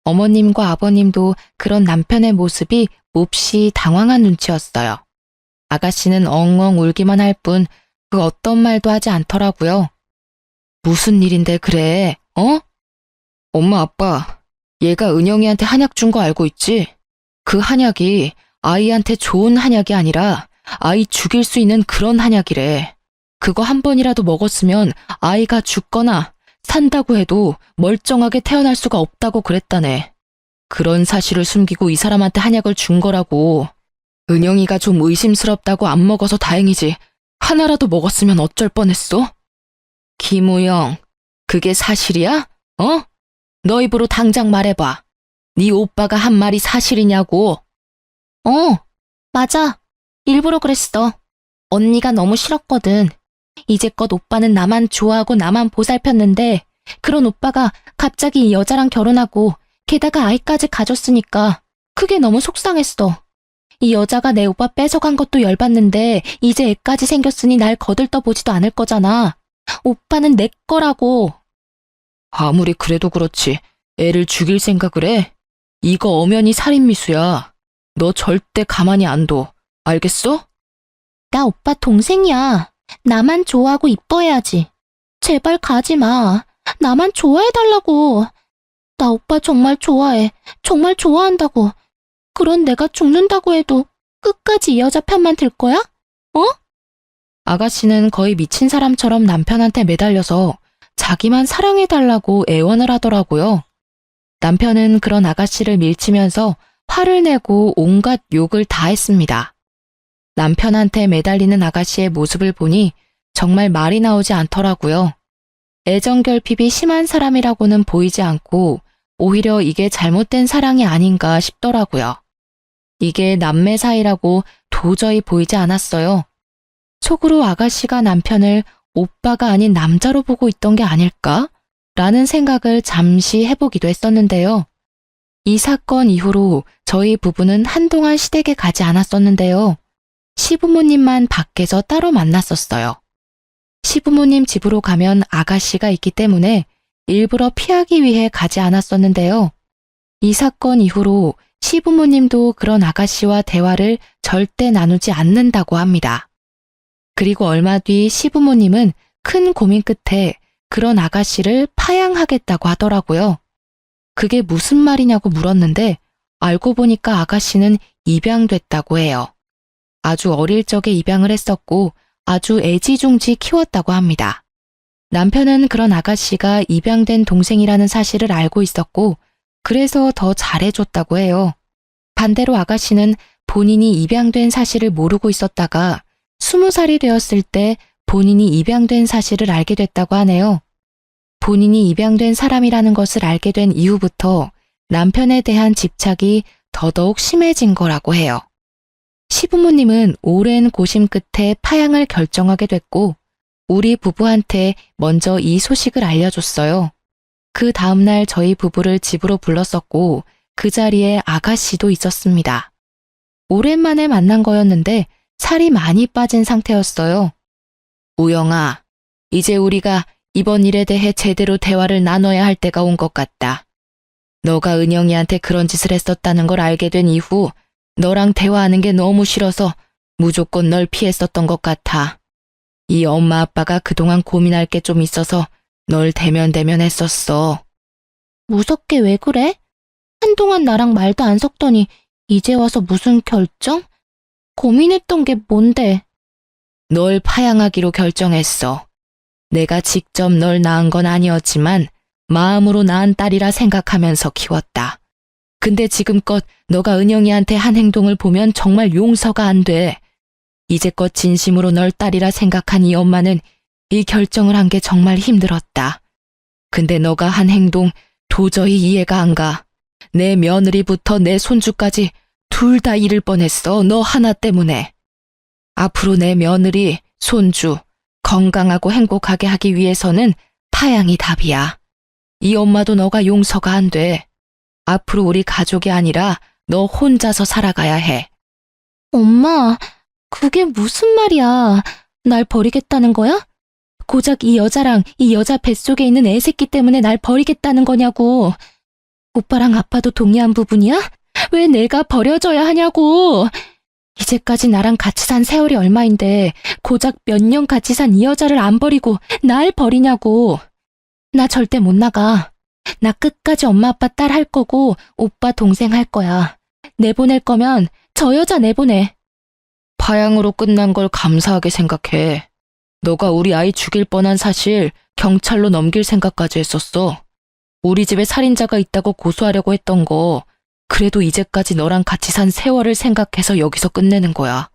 어머님과 아버님도 그런 남편의 모습이 몹시 당황한 눈치였어요. 아가씨는 엉엉 울기만 할 뿐 그 어떤 말도 하지 않더라고요. 무슨 일인데 그래, 어? 엄마 아빠, 얘가 은영이한테 한약 준 거 알고 있지? 그 한약이 아이한테 좋은 한약이 아니라 아이 죽일 수 있는 그런 한약이래. 그거 한 번이라도 먹었으면 아이가 죽거나 산다고 해도 멀쩡하게 태어날 수가 없다고 그랬다네. 그런 사실을 숨기고 이 사람한테 한약을 준 거라고. 은영이가 좀 의심스럽다고 안 먹어서 다행이지. 하나라도 먹었으면 어쩔 뻔했어? 김우영, 그게 사실이야? 어? 너 입으로 당장 말해봐. 네 오빠가 한 말이 사실이냐고. 맞아. 일부러 그랬어. 언니가 너무 싫었거든. 이제껏 오빠는 나만 좋아하고 나만 보살폈는데 그런 오빠가 갑자기 이 여자랑 결혼하고 게다가 아이까지 가졌으니까 그게 너무 속상했어. 이 여자가 내 오빠 뺏어간 것도 열받는데 이제 애까지 생겼으니 날 거들떠보지도 않을 거잖아. 오빠는 내 거라고. 아무리 그래도 그렇지. 애를 죽일 생각을 해? 이거 엄연히 살인미수야. 너 절대 가만히 안 둬. 알겠어? 나 오빠 동생이야. 나만 좋아하고 이뻐해야지. 제발 가지 마. 나만 좋아해달라고. 나 오빠 정말 좋아해. 정말 좋아한다고. 그런 내가 죽는다고 해도 끝까지 이 여자 편만 들 거야? 아가씨는 거의 미친 사람처럼 남편한테 매달려서 자기만 사랑해달라고 애원을 하더라고요. 남편은 그런 아가씨를 밀치면서 화를 내고 온갖 욕을 다 했습니다. 남편한테 매달리는 아가씨의 모습을 보니 정말 말이 나오지 않더라고요. 애정결핍이 심한 사람이라고는 보이지 않고 오히려 이게 잘못된 사랑이 아닌가 싶더라고요. 이게 남매 사이라고 도저히 보이지 않았어요. 속으로 아가씨가 남편을 오빠가 아닌 남자로 보고 있던 게 아닐까? 라는 생각을 잠시 해보기도 했었는데요. 이 사건 이후로 저희 부부는 한동안 시댁에 가지 않았었는데요. 시부모님만 밖에서 따로 만났었어요. 시부모님 집으로 가면 아가씨가 있기 때문에 일부러 피하기 위해 가지 않았었는데요. 이 사건 이후로 시부모님도 그런 아가씨와 대화를 절대 나누지 않는다고 합니다. 그리고 얼마 뒤 시부모님은 큰 고민 끝에 그런 아가씨를 파양하겠다고 하더라고요. 그게 무슨 말이냐고 물었는데 알고 보니까 아가씨는 입양됐다고 해요. 아주 어릴 적에 입양을 했었고 아주 애지중지 키웠다고 합니다. 남편은 그런 아가씨가 입양된 동생이라는 사실을 알고 있었고 그래서 더 잘해줬다고 해요. 반대로 아가씨는 본인이 입양된 사실을 모르고 있었다가 20살이 되었을 때 본인이 입양된 사실을 알게 됐다고 하네요. 본인이 입양된 사람이라는 것을 알게 된 이후부터 남편에 대한 집착이 더더욱 심해진 거라고 해요. 시부모님은 오랜 고심 끝에 파양을 결정하게 됐고 우리 부부한테 먼저 이 소식을 알려줬어요. 그 다음날 저희 부부를 집으로 불렀었고 그 자리에 아가씨도 있었습니다. 오랜만에 만난 거였는데 살이 많이 빠진 상태였어요. 우영아, 이제 우리가 이번 일에 대해 제대로 대화를 나눠야 할 때가 온 것 같다. 너가 은영이한테 그런 짓을 했었다는 걸 알게 된 이후 너랑 대화하는 게 너무 싫어서 무조건 널 피했었던 것 같아. 이 엄마 아빠가 그동안 고민할 게 좀 있어서 널 대면했었어. 무섭게 왜 그래? 한동안 나랑 말도 안 섞더니 이제 와서 무슨 결정? 고민했던 게 뭔데? 널 파양하기로 결정했어. 내가 직접 널 낳은 건 아니었지만 마음으로 낳은 딸이라 생각하면서 키웠다. 근데 지금껏 너가 은영이한테 한 행동을 보면 정말 용서가 안 돼. 이제껏 진심으로 널 딸이라 생각한 이 엄마는 이 결정을 한 게 정말 힘들었다. 근데 너가 한 행동 도저히 이해가 안 가. 내 며느리부터 내 손주까지 둘 다 잃을 뻔했어. 너 하나 때문에. 앞으로 내 며느리, 손주 건강하고 행복하게 하기 위해서는 파양이 답이야. 이 엄마도 너가 용서가 안 돼. 앞으로 우리 가족이 아니라 너 혼자서 살아가야 해. 엄마, 그게 무슨 말이야? 날 버리겠다는 거야? 고작 이 여자랑 이 여자 뱃속에 있는 애새끼 때문에 날 버리겠다는 거냐고. 오빠랑 아빠도 동의한 부분이야? 왜 내가 버려져야 하냐고. 이제까지 나랑 같이 산 세월이 얼마인데 고작 몇 년 같이 산 이 여자를 안 버리고 날 버리냐고. 나 절대 못 나가. 나 끝까지 엄마 아빠 딸 할 거고 오빠 동생 할 거야. 내보낼 거면 저 여자 내보내. 파양으로 끝난 걸 감사하게 생각해. 너가 우리 아이 죽일 뻔한 사실 경찰로 넘길 생각까지 했었어. 우리 집에 살인자가 있다고 고소하려고 했던 거, 그래도 이제까지 너랑 같이 산 세월을 생각해서 여기서 끝내는 거야.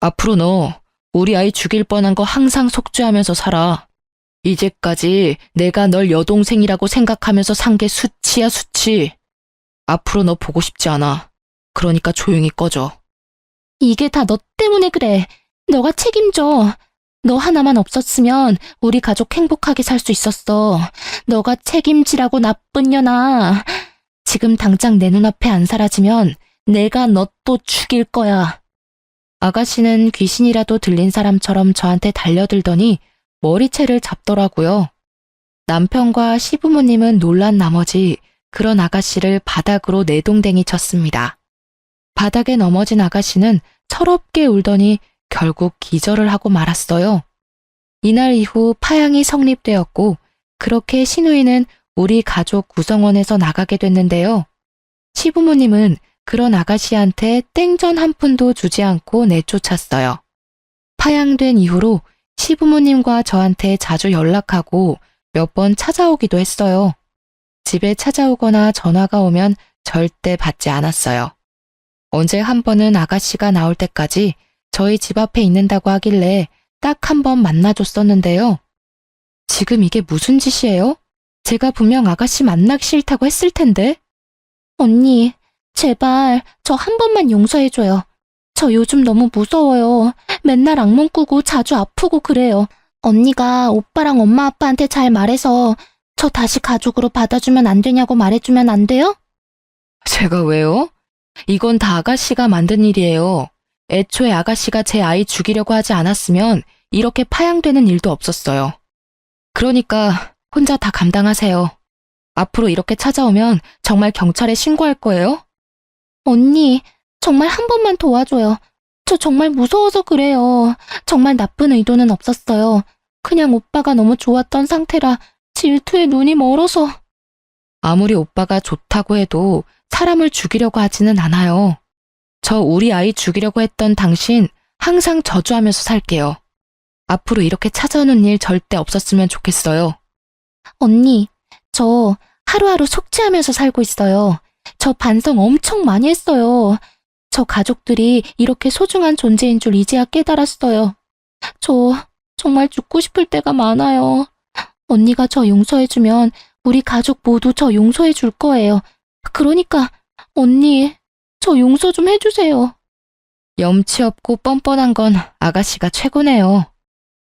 앞으로 너 우리 아이 죽일 뻔한 거 항상 속죄하면서 살아. 이제까지 내가 널 여동생이라고 생각하면서 산 게 수치야, 수치. 앞으로 너 보고 싶지 않아. 그러니까 조용히 꺼져. 이게 다 너 때문에 그래. 너가 책임져. 너 하나만 없었으면 우리 가족 행복하게 살 수 있었어. 너가 책임지라고 나쁜 년아. 지금 당장 내 눈앞에 안 사라지면 내가 너 또 죽일 거야. 아가씨는 귀신이라도 들린 사람처럼 저한테 달려들더니 머리채를 잡더라고요. 남편과 시부모님은 놀란 나머지 그런 아가씨를 바닥으로 내동댕이 쳤습니다. 바닥에 넘어진 아가씨는 철없게 울더니 결국 기절을 하고 말았어요. 이날 이후 파양이 성립되었고 그렇게 신우이는 우리 가족 구성원에서 나가게 됐는데요. 시부모님은 그런 아가씨한테 땡전 한 푼도 주지 않고 내쫓았어요. 파양된 이후로 시부모님과 저한테 자주 연락하고 몇 번 찾아오기도 했어요. 집에 찾아오거나 전화가 오면 절대 받지 않았어요. 언제 한 번은 아가씨가 나올 때까지 저희 집 앞에 있는다고 하길래 딱 한 번 만나줬었는데요. 지금 이게 무슨 짓이에요? 제가 분명 아가씨 만나기 싫다고 했을 텐데. 언니, 제발 저 한 번만 용서해줘요. 저 요즘 너무 무서워요. 맨날 악몽 꾸고 자주 아프고 그래요. 언니가 오빠랑 엄마 아빠한테 잘 말해서 저 다시 가족으로 받아주면 안 되냐고 말해주면 안 돼요? 제가 왜요? 이건 다 아가씨가 만든 일이에요. 애초에 아가씨가 제 아이 죽이려고 하지 않았으면 이렇게 파양되는 일도 없었어요. 그러니까 혼자 다 감당하세요. 앞으로 이렇게 찾아오면 정말 경찰에 신고할 거예요? 언니, 정말 한 번만 도와줘요. 저 정말 무서워서 그래요. 정말 나쁜 의도는 없었어요. 그냥 오빠가 너무 좋았던 상태라 질투에 눈이 멀어서. 아무리 오빠가 좋다고 해도 사람을 죽이려고 하지는 않아요. 저 우리 아이 죽이려고 했던 당신 항상 저주하면서 살게요. 앞으로 이렇게 찾아오는 일 절대 없었으면 좋겠어요. 언니, 저 하루하루 속죄하면서 살고 있어요. 저 반성 엄청 많이 했어요. 저 가족들이 이렇게 소중한 존재인 줄 이제야 깨달았어요. 저 정말 죽고 싶을 때가 많아요. 언니가 저 용서해주면 우리 가족 모두 저 용서해 줄 거예요. 그러니까 언니, 저 용서 좀 해주세요. 염치 없고 뻔뻔한 건 아가씨가 최고네요.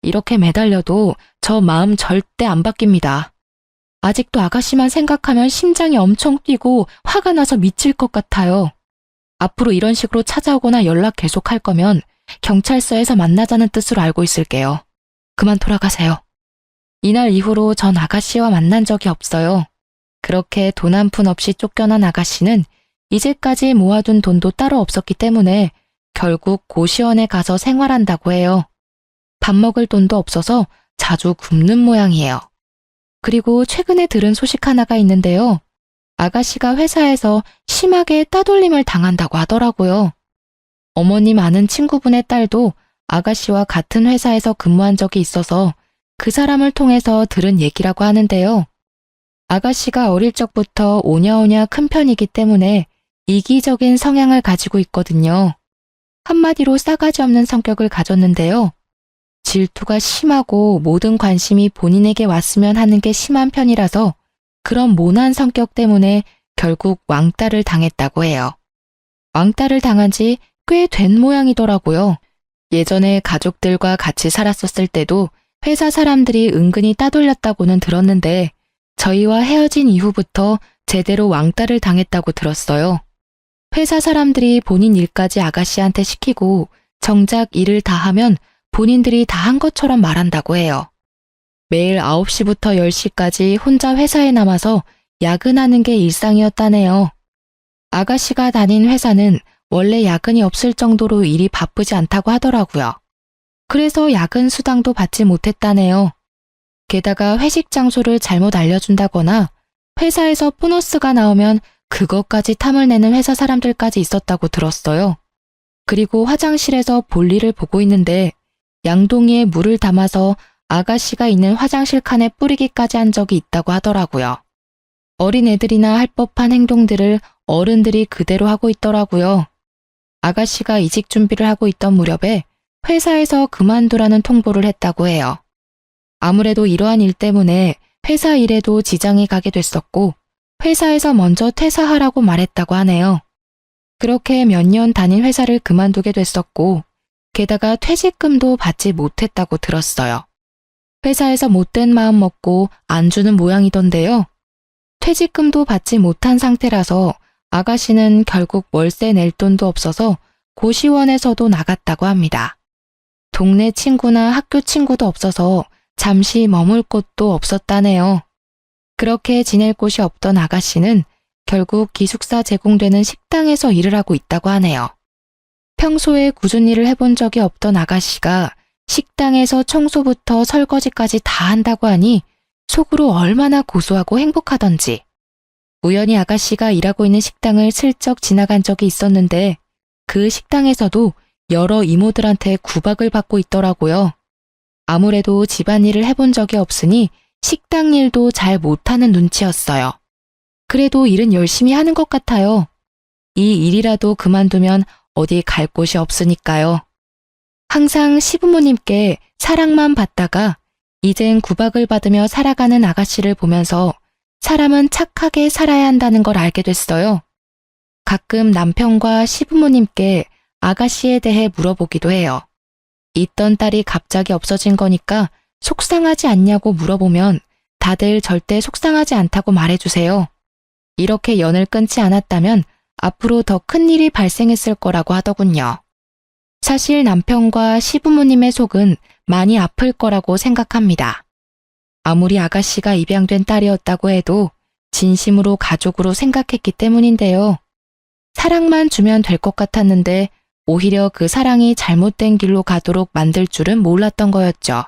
이렇게 매달려도 저 마음 절대 안 바뀝니다. 아직도 아가씨만 생각하면 심장이 엄청 뛰고 화가 나서 미칠 것 같아요. 앞으로 이런 식으로 찾아오거나 연락 계속할 거면 경찰서에서 만나자는 뜻으로 알고 있을게요. 그만 돌아가세요. 이날 이후로 전 아가씨와 만난 적이 없어요. 그렇게 돈 한 푼 없이 쫓겨난 아가씨는 이제까지 모아둔 돈도 따로 없었기 때문에 결국 고시원에 가서 생활한다고 해요. 밥 먹을 돈도 없어서 자주 굶는 모양이에요. 그리고 최근에 들은 소식 하나가 있는데요. 아가씨가 회사에서 심하게 따돌림을 당한다고 하더라고요. 어머님 아는 친구분의 딸도 아가씨와 같은 회사에서 근무한 적이 있어서 그 사람을 통해서 들은 얘기라고 하는데요. 아가씨가 어릴 적부터 오냐오냐 큰 편이기 때문에 이기적인 성향을 가지고 있거든요. 한마디로 싸가지 없는 성격을 가졌는데요. 질투가 심하고 모든 관심이 본인에게 왔으면 하는 게 심한 편이라서 그런 모난 성격 때문에 결국 왕따를 당했다고 해요. 왕따를 당한 지 꽤 된 모양이더라고요. 예전에 가족들과 같이 살았었을 때도 회사 사람들이 은근히 따돌렸다고는 들었는데 저희와 헤어진 이후부터 제대로 왕따를 당했다고 들었어요. 회사 사람들이 본인 일까지 아가씨한테 시키고 정작 일을 다 하면 본인들이 다 한 것처럼 말한다고 해요. 매일 9시부터 10시까지 혼자 회사에 남아서 야근하는 게 일상이었다네요. 아가씨가 다닌 회사는 원래 야근이 없을 정도로 일이 바쁘지 않다고 하더라고요. 그래서 야근 수당도 받지 못했다네요. 게다가 회식 장소를 잘못 알려준다거나 회사에서 보너스가 나오면 그것까지 탐을 내는 회사 사람들까지 있었다고 들었어요. 그리고 화장실에서 볼일을 보고 있는데 양동이에 물을 담아서 아가씨가 있는 화장실 칸에 뿌리기까지 한 적이 있다고 하더라고요. 어린애들이나 할 법한 행동들을 어른들이 그대로 하고 있더라고요. 아가씨가 이직 준비를 하고 있던 무렵에 회사에서 그만두라는 통보를 했다고 해요. 아무래도 이러한 일 때문에 회사 일에도 지장이 가게 됐었고 회사에서 먼저 퇴사하라고 말했다고 하네요. 그렇게 몇 년 다닌 회사를 그만두게 됐었고 게다가 퇴직금도 받지 못했다고 들었어요. 회사에서 못된 마음 먹고 안 주는 모양이던데요. 퇴직금도 받지 못한 상태라서 아가씨는 결국 월세 낼 돈도 없어서 고시원에서도 나갔다고 합니다. 동네 친구나 학교 친구도 없어서 잠시 머물 곳도 없었다네요. 그렇게 지낼 곳이 없던 아가씨는 결국 기숙사 제공되는 식당에서 일을 하고 있다고 하네요. 평소에 꾸준히 일을 해본 적이 없던 아가씨가 식당에서 청소부터 설거지까지 다 한다고 하니 속으로 얼마나 고소하고 행복하던지. 우연히 아가씨가 일하고 있는 식당을 슬쩍 지나간 적이 있었는데 그 식당에서도 여러 이모들한테 구박을 받고 있더라고요. 아무래도 집안일을 해본 적이 없으니 식당 일도 잘 못하는 눈치였어요. 그래도 일은 열심히 하는 것 같아요. 이 일이라도 그만두면 어디 갈 곳이 없으니까요. 항상 시부모님께 사랑만 받다가 이젠 구박을 받으며 살아가는 아가씨를 보면서 사람은 착하게 살아야 한다는 걸 알게 됐어요. 가끔 남편과 시부모님께 아가씨에 대해 물어보기도 해요. 있던 딸이 갑자기 없어진 거니까 속상하지 않냐고 물어보면 다들 절대 속상하지 않다고 말해주세요. 이렇게 연을 끊지 않았다면 앞으로 더 큰 일이 발생했을 거라고 하더군요. 사실 남편과 시부모님의 속은 많이 아플 거라고 생각합니다. 아무리 아가씨가 입양된 딸이었다고 해도 진심으로 가족으로 생각했기 때문인데요. 사랑만 주면 될 것 같았는데 오히려 그 사랑이 잘못된 길로 가도록 만들 줄은 몰랐던 거였죠.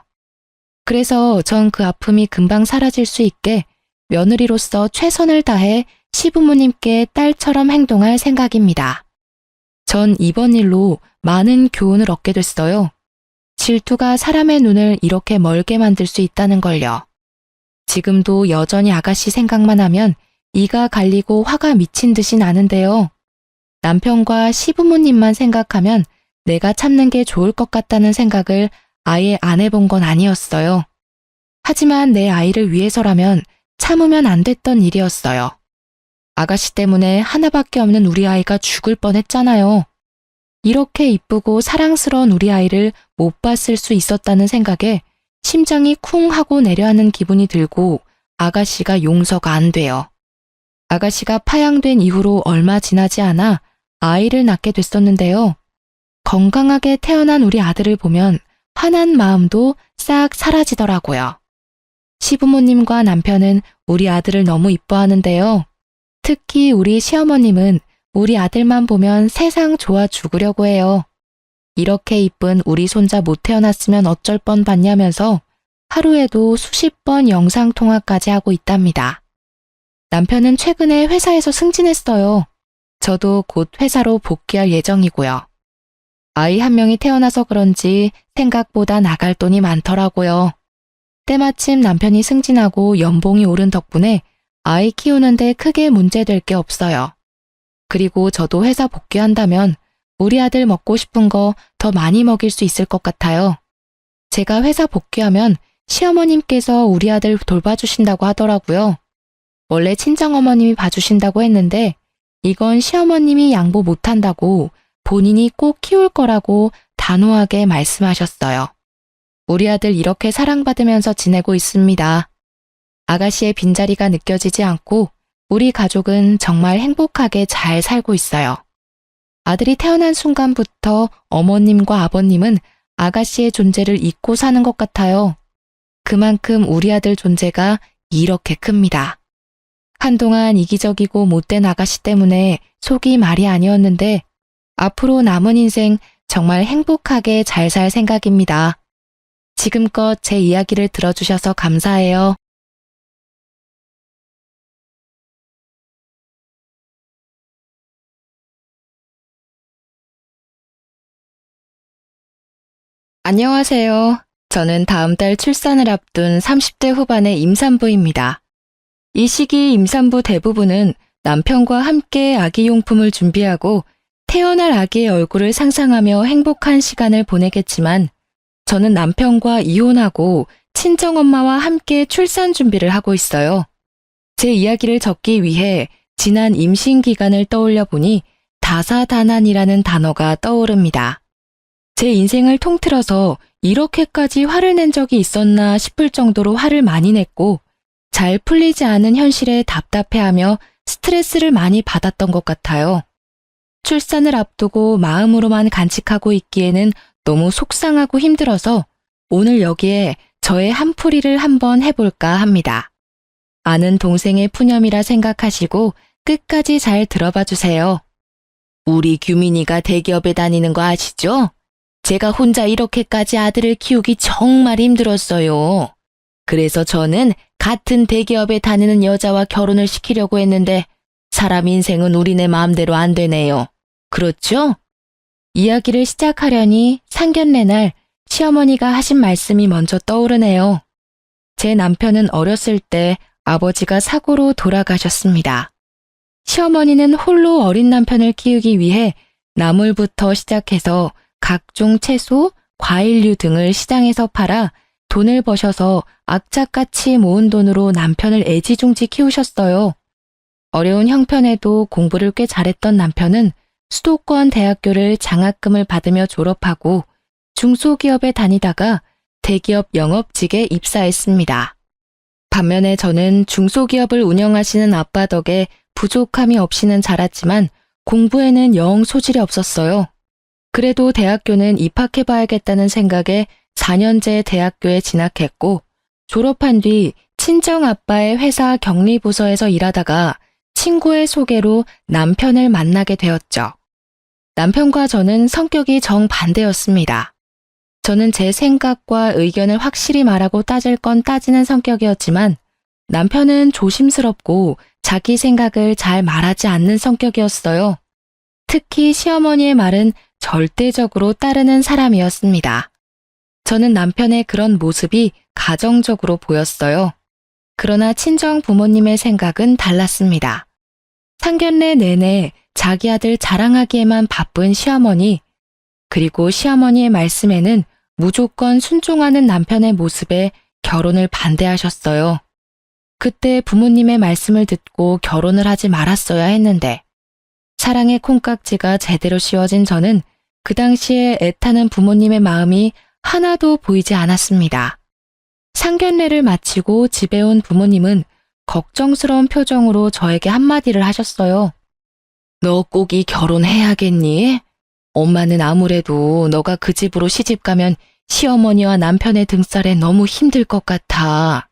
그래서 전 그 아픔이 금방 사라질 수 있게 며느리로서 최선을 다해 시부모님께 딸처럼 행동할 생각입니다. 전 이번 일로 많은 교훈을 얻게 됐어요. 질투가 사람의 눈을 이렇게 멀게 만들 수 있다는 걸요. 지금도 여전히 아가씨 생각만 하면 이가 갈리고 화가 미친 듯이 나는데요. 남편과 시부모님만 생각하면 내가 참는 게 좋을 것 같다는 생각을 아예 안 해본 건 아니었어요. 하지만 내 아이를 위해서라면 참으면 안 됐던 일이었어요. 아가씨 때문에 하나밖에 없는 우리 아이가 죽을 뻔했잖아요. 이렇게 이쁘고 사랑스러운 우리 아이를 못 봤을 수 있었다는 생각에 심장이 쿵 하고 내려앉는 기분이 들고 아가씨가 용서가 안 돼요. 아가씨가 파양된 이후로 얼마 지나지 않아 아이를 낳게 됐었는데요. 건강하게 태어난 우리 아들을 보면 화난 마음도 싹 사라지더라고요. 시부모님과 남편은 우리 아들을 너무 이뻐하는데요. 특히 우리 시어머님은 우리 아들만 보면 세상 좋아 죽으려고 해요. 이렇게 이쁜 우리 손자 못 태어났으면 어쩔 뻔 봤냐면서 하루에도 수십 번 영상통화까지 하고 있답니다. 남편은 최근에 회사에서 승진했어요. 저도 곧 회사로 복귀할 예정이고요. 아이 한 명이 태어나서 그런지 생각보다 나갈 돈이 많더라고요. 때마침 남편이 승진하고 연봉이 오른 덕분에 아이 키우는데 크게 문제될 게 없어요. 그리고 저도 회사 복귀한다면 우리 아들 먹고 싶은 거 더 많이 먹일 수 있을 것 같아요. 제가 회사 복귀하면 시어머님께서 우리 아들 돌봐주신다고 하더라고요. 원래 친정어머님이 봐주신다고 했는데 이건 시어머님이 양보 못한다고 본인이 꼭 키울 거라고 단호하게 말씀하셨어요. 우리 아들 이렇게 사랑받으면서 지내고 있습니다. 아가씨의 빈자리가 느껴지지 않고 우리 가족은 정말 행복하게 잘 살고 있어요. 아들이 태어난 순간부터 어머님과 아버님은 아가씨의 존재를 잊고 사는 것 같아요. 그만큼 우리 아들 존재가 이렇게 큽니다. 한동안 이기적이고 못된 아가씨 때문에 속이 말이 아니었는데 앞으로 남은 인생 정말 행복하게 잘 살 생각입니다. 지금껏 제 이야기를 들어주셔서 감사해요. 안녕하세요. 저는 다음 달 출산을 앞둔 30대 후반의 임산부입니다. 이 시기 임산부 대부분은 남편과 함께 아기용품을 준비하고 태어날 아기의 얼굴을 상상하며 행복한 시간을 보내겠지만 저는 남편과 이혼하고 친정엄마와 함께 출산 준비를 하고 있어요. 제 이야기를 적기 위해 지난 임신 기간을 떠올려 보니 다사다난이라는 단어가 떠오릅니다. 제 인생을 통틀어서 이렇게까지 화를 낸 적이 있었나 싶을 정도로 화를 많이 냈고 잘 풀리지 않은 현실에 답답해하며 스트레스를 많이 받았던 것 같아요. 출산을 앞두고 마음으로만 간직하고 있기에는 너무 속상하고 힘들어서 오늘 여기에 저의 한풀이를 한번 해볼까 합니다. 아는 동생의 푸념이라 생각하시고 끝까지 잘 들어봐 주세요. 우리 규민이가 대기업에 다니는 거 아시죠? 제가 혼자 이렇게까지 아들을 키우기 정말 힘들었어요. 그래서 저는 같은 대기업에 다니는 여자와 결혼을 시키려고 했는데 사람 인생은 우리네 마음대로 안 되네요. 그렇죠? 이야기를 시작하려니 상견례 날 시어머니가 하신 말씀이 먼저 떠오르네요. 제 남편은 어렸을 때 아버지가 사고로 돌아가셨습니다. 시어머니는 홀로 어린 남편을 키우기 위해 나물부터 시작해서 각종 채소, 과일류 등을 시장에서 팔아 돈을 버셔서 악착같이 모은 돈으로 남편을 애지중지 키우셨어요. 어려운 형편에도 공부를 꽤 잘했던 남편은 수도권 대학교를 장학금을 받으며 졸업하고 중소기업에 다니다가 대기업 영업직에 입사했습니다. 반면에 저는 중소기업을 운영하시는 아빠 덕에 부족함이 없이는 자랐지만 공부에는 영 소질이 없었어요. 그래도 대학교는 입학해봐야겠다는 생각에 4년제 대학교에 진학했고 졸업한 뒤 친정 아빠의 회사 격리부서에서 일하다가 친구의 소개로 남편을 만나게 되었죠. 남편과 저는 성격이 정반대였습니다. 저는 제 생각과 의견을 확실히 말하고 따질 건 따지는 성격이었지만 남편은 조심스럽고 자기 생각을 잘 말하지 않는 성격이었어요. 특히 시어머니의 말은 절대적으로 따르는 사람이었습니다. 저는 남편의 그런 모습이 가정적으로 보였어요. 그러나 친정 부모님의 생각은 달랐습니다. 상견례 내내 자기 아들 자랑하기에만 바쁜 시어머니, 그리고 시어머니의 말씀에는 무조건 순종하는 남편의 모습에 결혼을 반대하셨어요. 그때 부모님의 말씀을 듣고 결혼을 하지 말았어야 했는데 사랑의 콩깍지가 제대로 씌워진 저는 그 당시에 애타는 부모님의 마음이 하나도 보이지 않았습니다. 상견례를 마치고 집에 온 부모님은 걱정스러운 표정으로 저에게 한마디를 하셨어요. 너 꼭이 결혼해야겠니? 엄마는 아무래도 너가 그 집으로 시집 가면 시어머니와 남편의 등살에 너무 힘들 것 같아.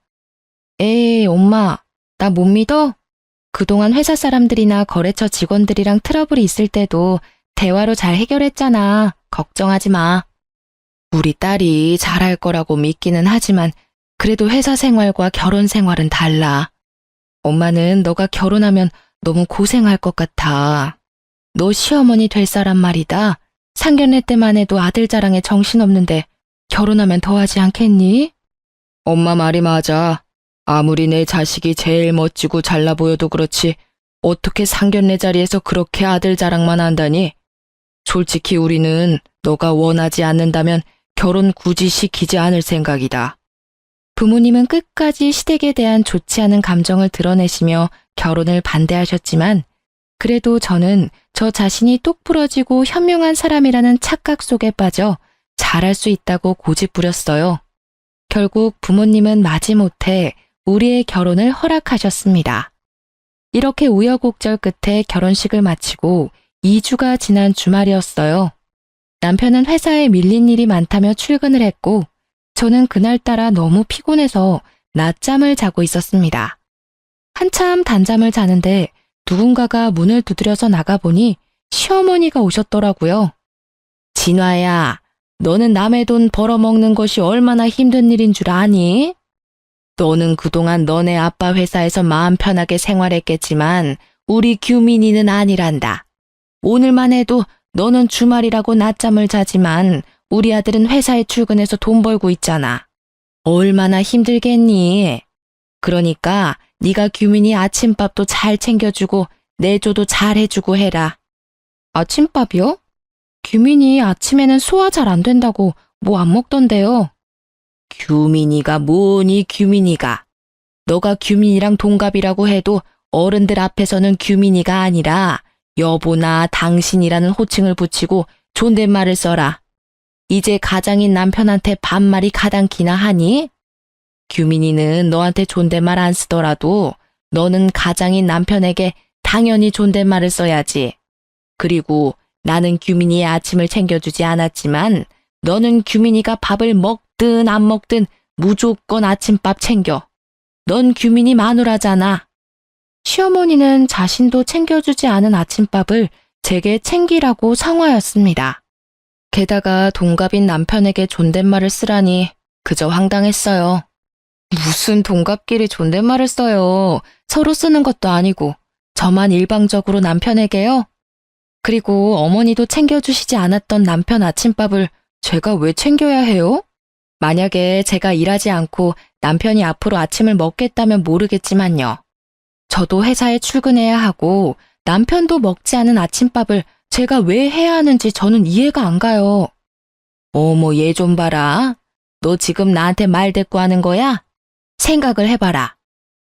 에이, 엄마, 나 못 믿어? 그동안 회사 사람들이나 거래처 직원들이랑 트러블이 있을 때도 대화로 잘 해결했잖아. 걱정하지 마. 우리 딸이 잘할 거라고 믿기는 하지만 그래도 회사 생활과 결혼 생활은 달라. 엄마는 너가 결혼하면 너무 고생할 것 같아. 너 시어머니 될 사람 말이다. 상견례 때만 해도 아들 자랑에 정신없는데 결혼하면 더하지 않겠니? 엄마 말이 맞아. 아무리 내 자식이 제일 멋지고 잘나 보여도 그렇지 어떻게 상견례 자리에서 그렇게 아들 자랑만 한다니? 솔직히 우리는 너가 원하지 않는다면 결혼 굳이 시키지 않을 생각이다. 부모님은 끝까지 시댁에 대한 좋지 않은 감정을 드러내시며 결혼을 반대하셨지만 그래도 저는 저 자신이 똑부러지고 현명한 사람이라는 착각 속에 빠져 잘할 수 있다고 고집부렸어요. 결국 부모님은 마지못해 우리의 결혼을 허락하셨습니다. 이렇게 우여곡절 끝에 결혼식을 마치고 2주가 지난 주말이었어요. 남편은 회사에 밀린 일이 많다며 출근을 했고 저는 그날따라 너무 피곤해서 낮잠을 자고 있었습니다. 한참 단잠을 자는데 누군가가 문을 두드려서 나가보니 시어머니가 오셨더라고요. 진화야, 너는 남의 돈 벌어먹는 것이 얼마나 힘든 일인 줄 아니? 너는 그동안 너네 아빠 회사에서 마음 편하게 생활했겠지만 우리 규민이는 아니란다. 오늘만 해도 너는 주말이라고 낮잠을 자지만 우리 아들은 회사에 출근해서 돈 벌고 있잖아. 얼마나 힘들겠니? 그러니까 네가 규민이 아침밥도 잘 챙겨주고 내조도 잘 해주고 해라. 아침밥이요? 규민이 아침에는 소화 잘 안 된다고 뭐 안 먹던데요. 규민이가 뭐니 규민이가. 너가 규민이랑 동갑이라고 해도 어른들 앞에서는 규민이가 아니라 여보나 당신이라는 호칭을 붙이고 존댓말을 써라. 이제 가장인 남편한테 반말이 가당키나 하니? 규민이는 너한테 존댓말 안 쓰더라도 너는 가장인 남편에게 당연히 존댓말을 써야지. 그리고 나는 규민이의 아침을 챙겨주지 않았지만 너는 규민이가 밥을 먹든 안 먹든 무조건 아침밥 챙겨. 넌 규민이 마누라잖아. 시어머니는 자신도 챙겨주지 않은 아침밥을 제게 챙기라고 상하였습니다. 게다가 동갑인 남편에게 존댓말을 쓰라니 그저 황당했어요. 무슨 동갑끼리 존댓말을 써요. 서로 쓰는 것도 아니고 저만 일방적으로 남편에게요? 그리고 어머니도 챙겨주시지 않았던 남편 아침밥을 제가 왜 챙겨야 해요? 만약에 제가 일하지 않고 남편이 앞으로 아침을 먹겠다면 모르겠지만요. 저도 회사에 출근해야 하고 남편도 먹지 않은 아침밥을 제가 왜 해야 하는지 저는 이해가 안 가요. 어머, 얘 좀 봐라. 너 지금 나한테 말대꾸하는 거야? 생각을 해봐라.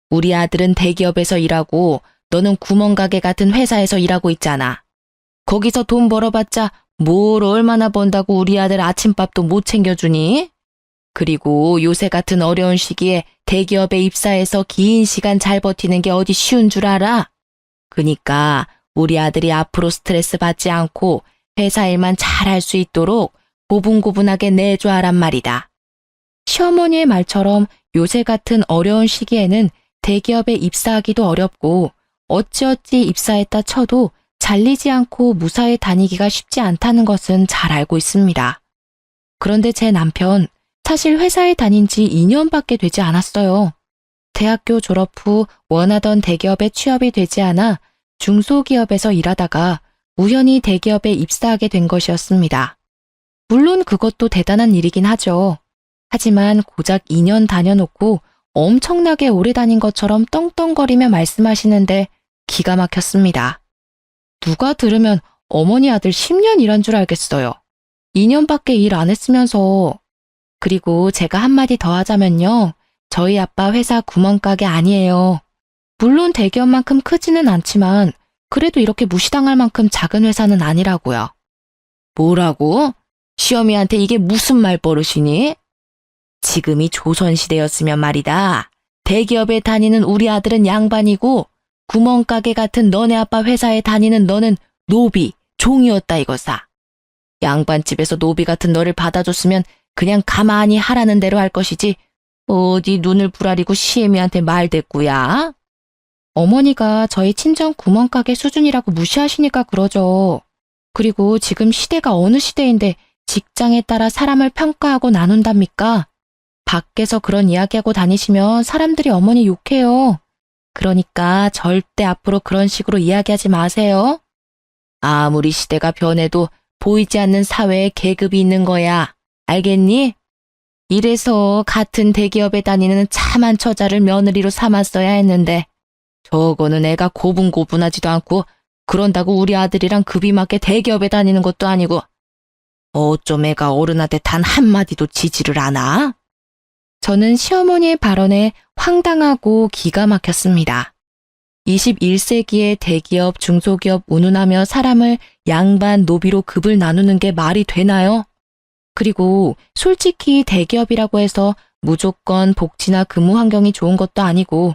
우리 아들은 대기업에서 일하고 너는 구멍가게 같은 회사에서 일하고 있잖아. 거기서 돈 벌어봤자 뭘 얼마나 번다고 우리 아들 아침밥도 못 챙겨주니? 그리고 요새 같은 어려운 시기에 대기업에 입사해서 긴 시간 잘 버티는 게 어디 쉬운 줄 알아? 그니까 우리 아들이 앞으로 스트레스 받지 않고 회사 일만 잘 할 수 있도록 고분고분하게 내줘야란 말이다. 시어머니의 말처럼 요새 같은 어려운 시기에는 대기업에 입사하기도 어렵고 어찌어찌 입사했다 쳐도 잘리지 않고 무사히 다니기가 쉽지 않다는 것은 잘 알고 있습니다. 그런데 제 남편, 사실 회사에 다닌 지 2년밖에 되지 않았어요. 대학교 졸업 후 원하던 대기업에 취업이 되지 않아 중소기업에서 일하다가 우연히 대기업에 입사하게 된 것이었습니다. 물론 그것도 대단한 일이긴 하죠. 하지만 고작 2년 다녀놓고 엄청나게 오래 다닌 것처럼 떵떵거리며 말씀하시는데 기가 막혔습니다. 누가 들으면 어머니 아들 10년 일한 줄 알겠어요. 2년밖에 일 안 했으면서. 그리고 제가 한마디 더 하자면요. 저희 아빠 회사 구멍가게 아니에요. 물론 대기업만큼 크지는 않지만 그래도 이렇게 무시당할 만큼 작은 회사는 아니라고요. 뭐라고? 시어미한테 이게 무슨 말버릇이니? 지금이 조선시대였으면 말이다. 대기업에 다니는 우리 아들은 양반이고 구멍가게 같은 너네 아빠 회사에 다니는 너는 노비, 종이었다 이거사. 양반집에서 노비 같은 너를 받아줬으면 그냥 가만히 하라는 대로 할 것이지 어디 눈을 부라리고 시애미한테 말대꾸야? 어머니가 저희 친정 구멍가게 수준이라고 무시하시니까 그러죠. 그리고 지금 시대가 어느 시대인데 직장에 따라 사람을 평가하고 나눈답니까? 밖에서 그런 이야기하고 다니시면 사람들이 어머니 욕해요. 그러니까 절대 앞으로 그런 식으로 이야기하지 마세요. 아무리 시대가 변해도 보이지 않는 사회에 계급이 있는 거야. 알겠니? 이래서 같은 대기업에 다니는 참한 처자를 며느리로 삼았어야 했는데 저거는 애가 고분고분하지도 않고 그런다고 우리 아들이랑 급이 맞게 대기업에 다니는 것도 아니고 어쩜 애가 어른한테 단 한마디도 지지를 않아? 저는 시어머니의 발언에 황당하고 기가 막혔습니다. 21세기의 대기업, 중소기업 운운하며 사람을 양반, 노비로 급을 나누는 게 말이 되나요? 그리고 솔직히 대기업이라고 해서 무조건 복지나 근무 환경이 좋은 것도 아니고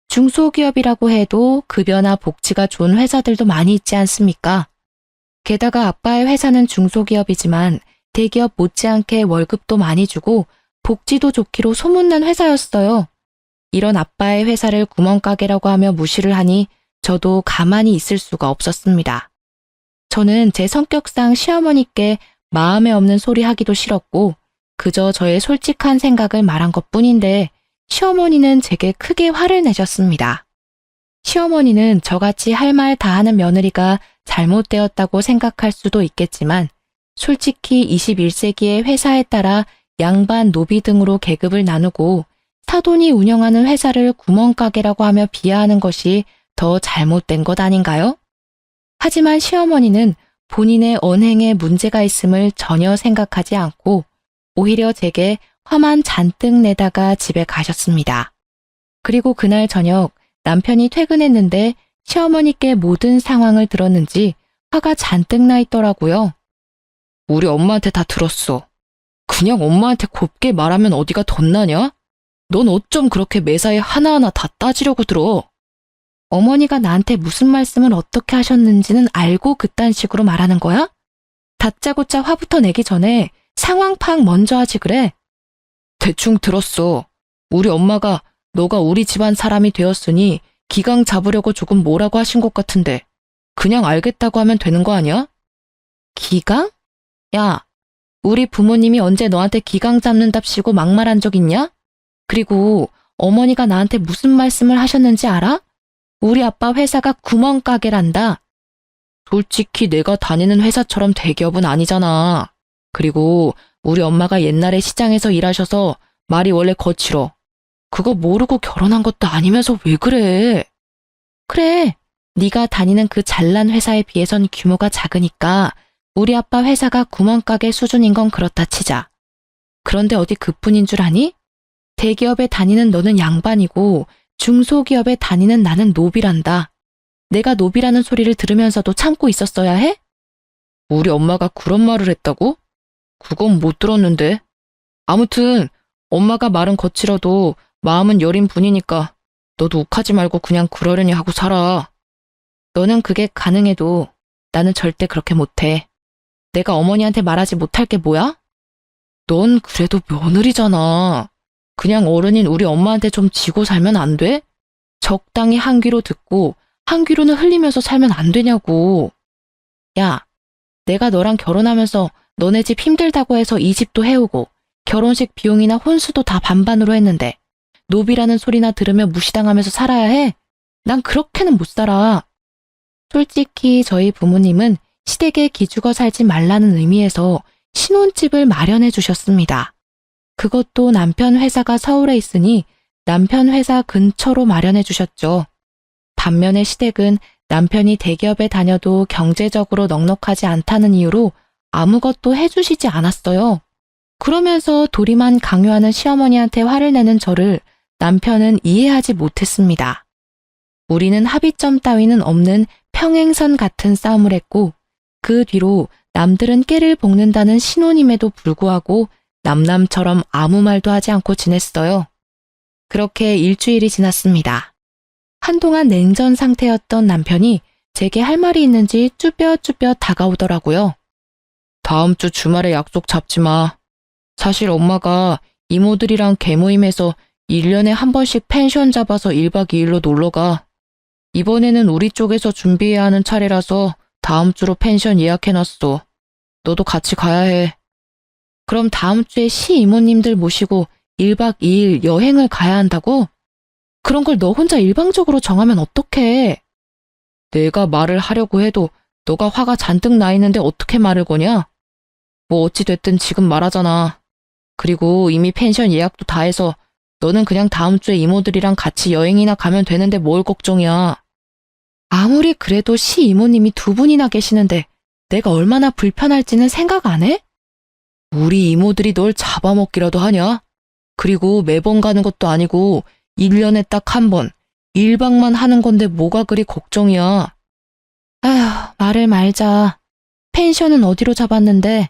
중소기업이라고 해도 급여나 복지가 좋은 회사들도 많이 있지 않습니까? 게다가 아빠의 회사는 중소기업이지만 대기업 못지않게 월급도 많이 주고 복지도 좋기로 소문난 회사였어요. 이런 아빠의 회사를 구멍가게라고 하며 무시를 하니 저도 가만히 있을 수가 없었습니다. 저는 제 성격상 시어머니께 마음에 없는 소리 하기도 싫었고 그저 저의 솔직한 생각을 말한 것뿐인데 시어머니는 제게 크게 화를 내셨습니다. 시어머니는 저같이 할 말 다 하는 며느리가 잘못되었다고 생각할 수도 있겠지만 솔직히 21세기의 회사에 따라 양반, 노비 등으로 계급을 나누고 사돈이 운영하는 회사를 구멍가게라고 하며 비하하는 것이 더 잘못된 것 아닌가요? 하지만 시어머니는 본인의 언행에 문제가 있음을 전혀 생각하지 않고 오히려 제게 화만 잔뜩 내다가 집에 가셨습니다. 그리고 그날 저녁 남편이 퇴근했는데 시어머니께 모든 상황을 들었는지 화가 잔뜩 나 있더라고요. 우리 엄마한테 다 들었어. 그냥 엄마한테 곱게 말하면 어디가 덧나냐? 넌 어쩜 그렇게 매사에 하나하나 다 따지려고 들어? 어머니가 나한테 무슨 말씀을 어떻게 하셨는지는 알고 그딴 식으로 말하는 거야? 다짜고짜 화부터 내기 전에 상황 파악 먼저 하지 그래? 대충 들었어. 우리 엄마가 너가 우리 집안 사람이 되었으니 기강 잡으려고 조금 뭐라고 하신 것 같은데 그냥 알겠다고 하면 되는 거 아니야? 기강? 야, 우리 부모님이 언제 너한테 기강 잡는답시고 막말한 적 있냐? 그리고 어머니가 나한테 무슨 말씀을 하셨는지 알아? 우리 아빠 회사가 구멍가게란다. 솔직히 내가 다니는 회사처럼 대기업은 아니잖아. 그리고 우리 엄마가 옛날에 시장에서 일하셔서 말이 원래 거칠어. 그거 모르고 결혼한 것도 아니면서 왜 그래? 그래, 네가 다니는 그 잘난 회사에 비해선 규모가 작으니까 우리 아빠 회사가 구멍가게 수준인 건 그렇다 치자. 그런데 어디 그뿐인 줄 아니? 대기업에 다니는 너는 양반이고 중소기업에 다니는 나는 노비란다. 내가 노비라는 소리를 들으면서도 참고 있었어야 해? 우리 엄마가 그런 말을 했다고? 그건 못 들었는데. 아무튼 엄마가 말은 거칠어도 마음은 여린 분이니까 너도 욱하지 말고 그냥 그러려니 하고 살아. 너는 그게 가능해도 나는 절대 그렇게 못해. 내가 어머니한테 말하지 못할 게 뭐야? 넌 그래도 며느리잖아. 그냥 어른인 우리 엄마한테 좀 지고 살면 안 돼? 적당히 한 귀로 듣고 한 귀로는 흘리면서 살면 안 되냐고. 야, 내가 너랑 결혼하면서 너네 집 힘들다고 해서 이 집도 해오고 결혼식 비용이나 혼수도 다 반반으로 했는데 노비라는 소리나 들으며 무시당하면서 살아야 해? 난 그렇게는 못 살아. 솔직히 저희 부모님은 시댁에 기죽어 살지 말라는 의미에서 신혼집을 마련해 주셨습니다. 그것도 남편 회사가 서울에 있으니 남편 회사 근처로 마련해 주셨죠. 반면에 시댁은 남편이 대기업에 다녀도 경제적으로 넉넉하지 않다는 이유로 아무것도 해주시지 않았어요. 그러면서 도리만 강요하는 시어머니한테 화를 내는 저를 남편은 이해하지 못했습니다. 우리는 합의점 따위는 없는 평행선 같은 싸움을 했고 그 뒤로 남들은 깨를 볶는다는 신혼임에도 불구하고 남남처럼 아무 말도 하지 않고 지냈어요. 그렇게 일주일이 지났습니다. 한동안 냉전 상태였던 남편이 제게 할 말이 있는지 쭈뼛쭈뼛 다가오더라고요. 다음 주 주말에 약속 잡지 마. 사실 엄마가 이모들이랑 개모임에서 1년에 한 번씩 펜션 잡아서 1박 2일로 놀러가. 이번에는 우리 쪽에서 준비해야 하는 차례라서 다음 주로 펜션 예약해놨어. 너도 같이 가야 해. 그럼 다음 주에 시이모님들 모시고 1박 2일 여행을 가야 한다고? 그런 걸 너 혼자 일방적으로 정하면 어떡해? 내가 말을 하려고 해도 너가 화가 잔뜩 나 있는데 어떻게 말을 거냐? 뭐 어찌됐든 지금 말하잖아. 그리고 이미 펜션 예약도 다 해서 너는 그냥 다음 주에 이모들이랑 같이 여행이나 가면 되는데 뭘 걱정이야. 아무리 그래도 시이모님이 두 분이나 계시는데 내가 얼마나 불편할지는 생각 안 해? 우리 이모들이 널 잡아먹기라도 하냐? 그리고 매번 가는 것도 아니고 1년에 딱 한 번, 1박만 하는 건데 뭐가 그리 걱정이야. 아휴, 말을 말자. 펜션은 어디로 잡았는데?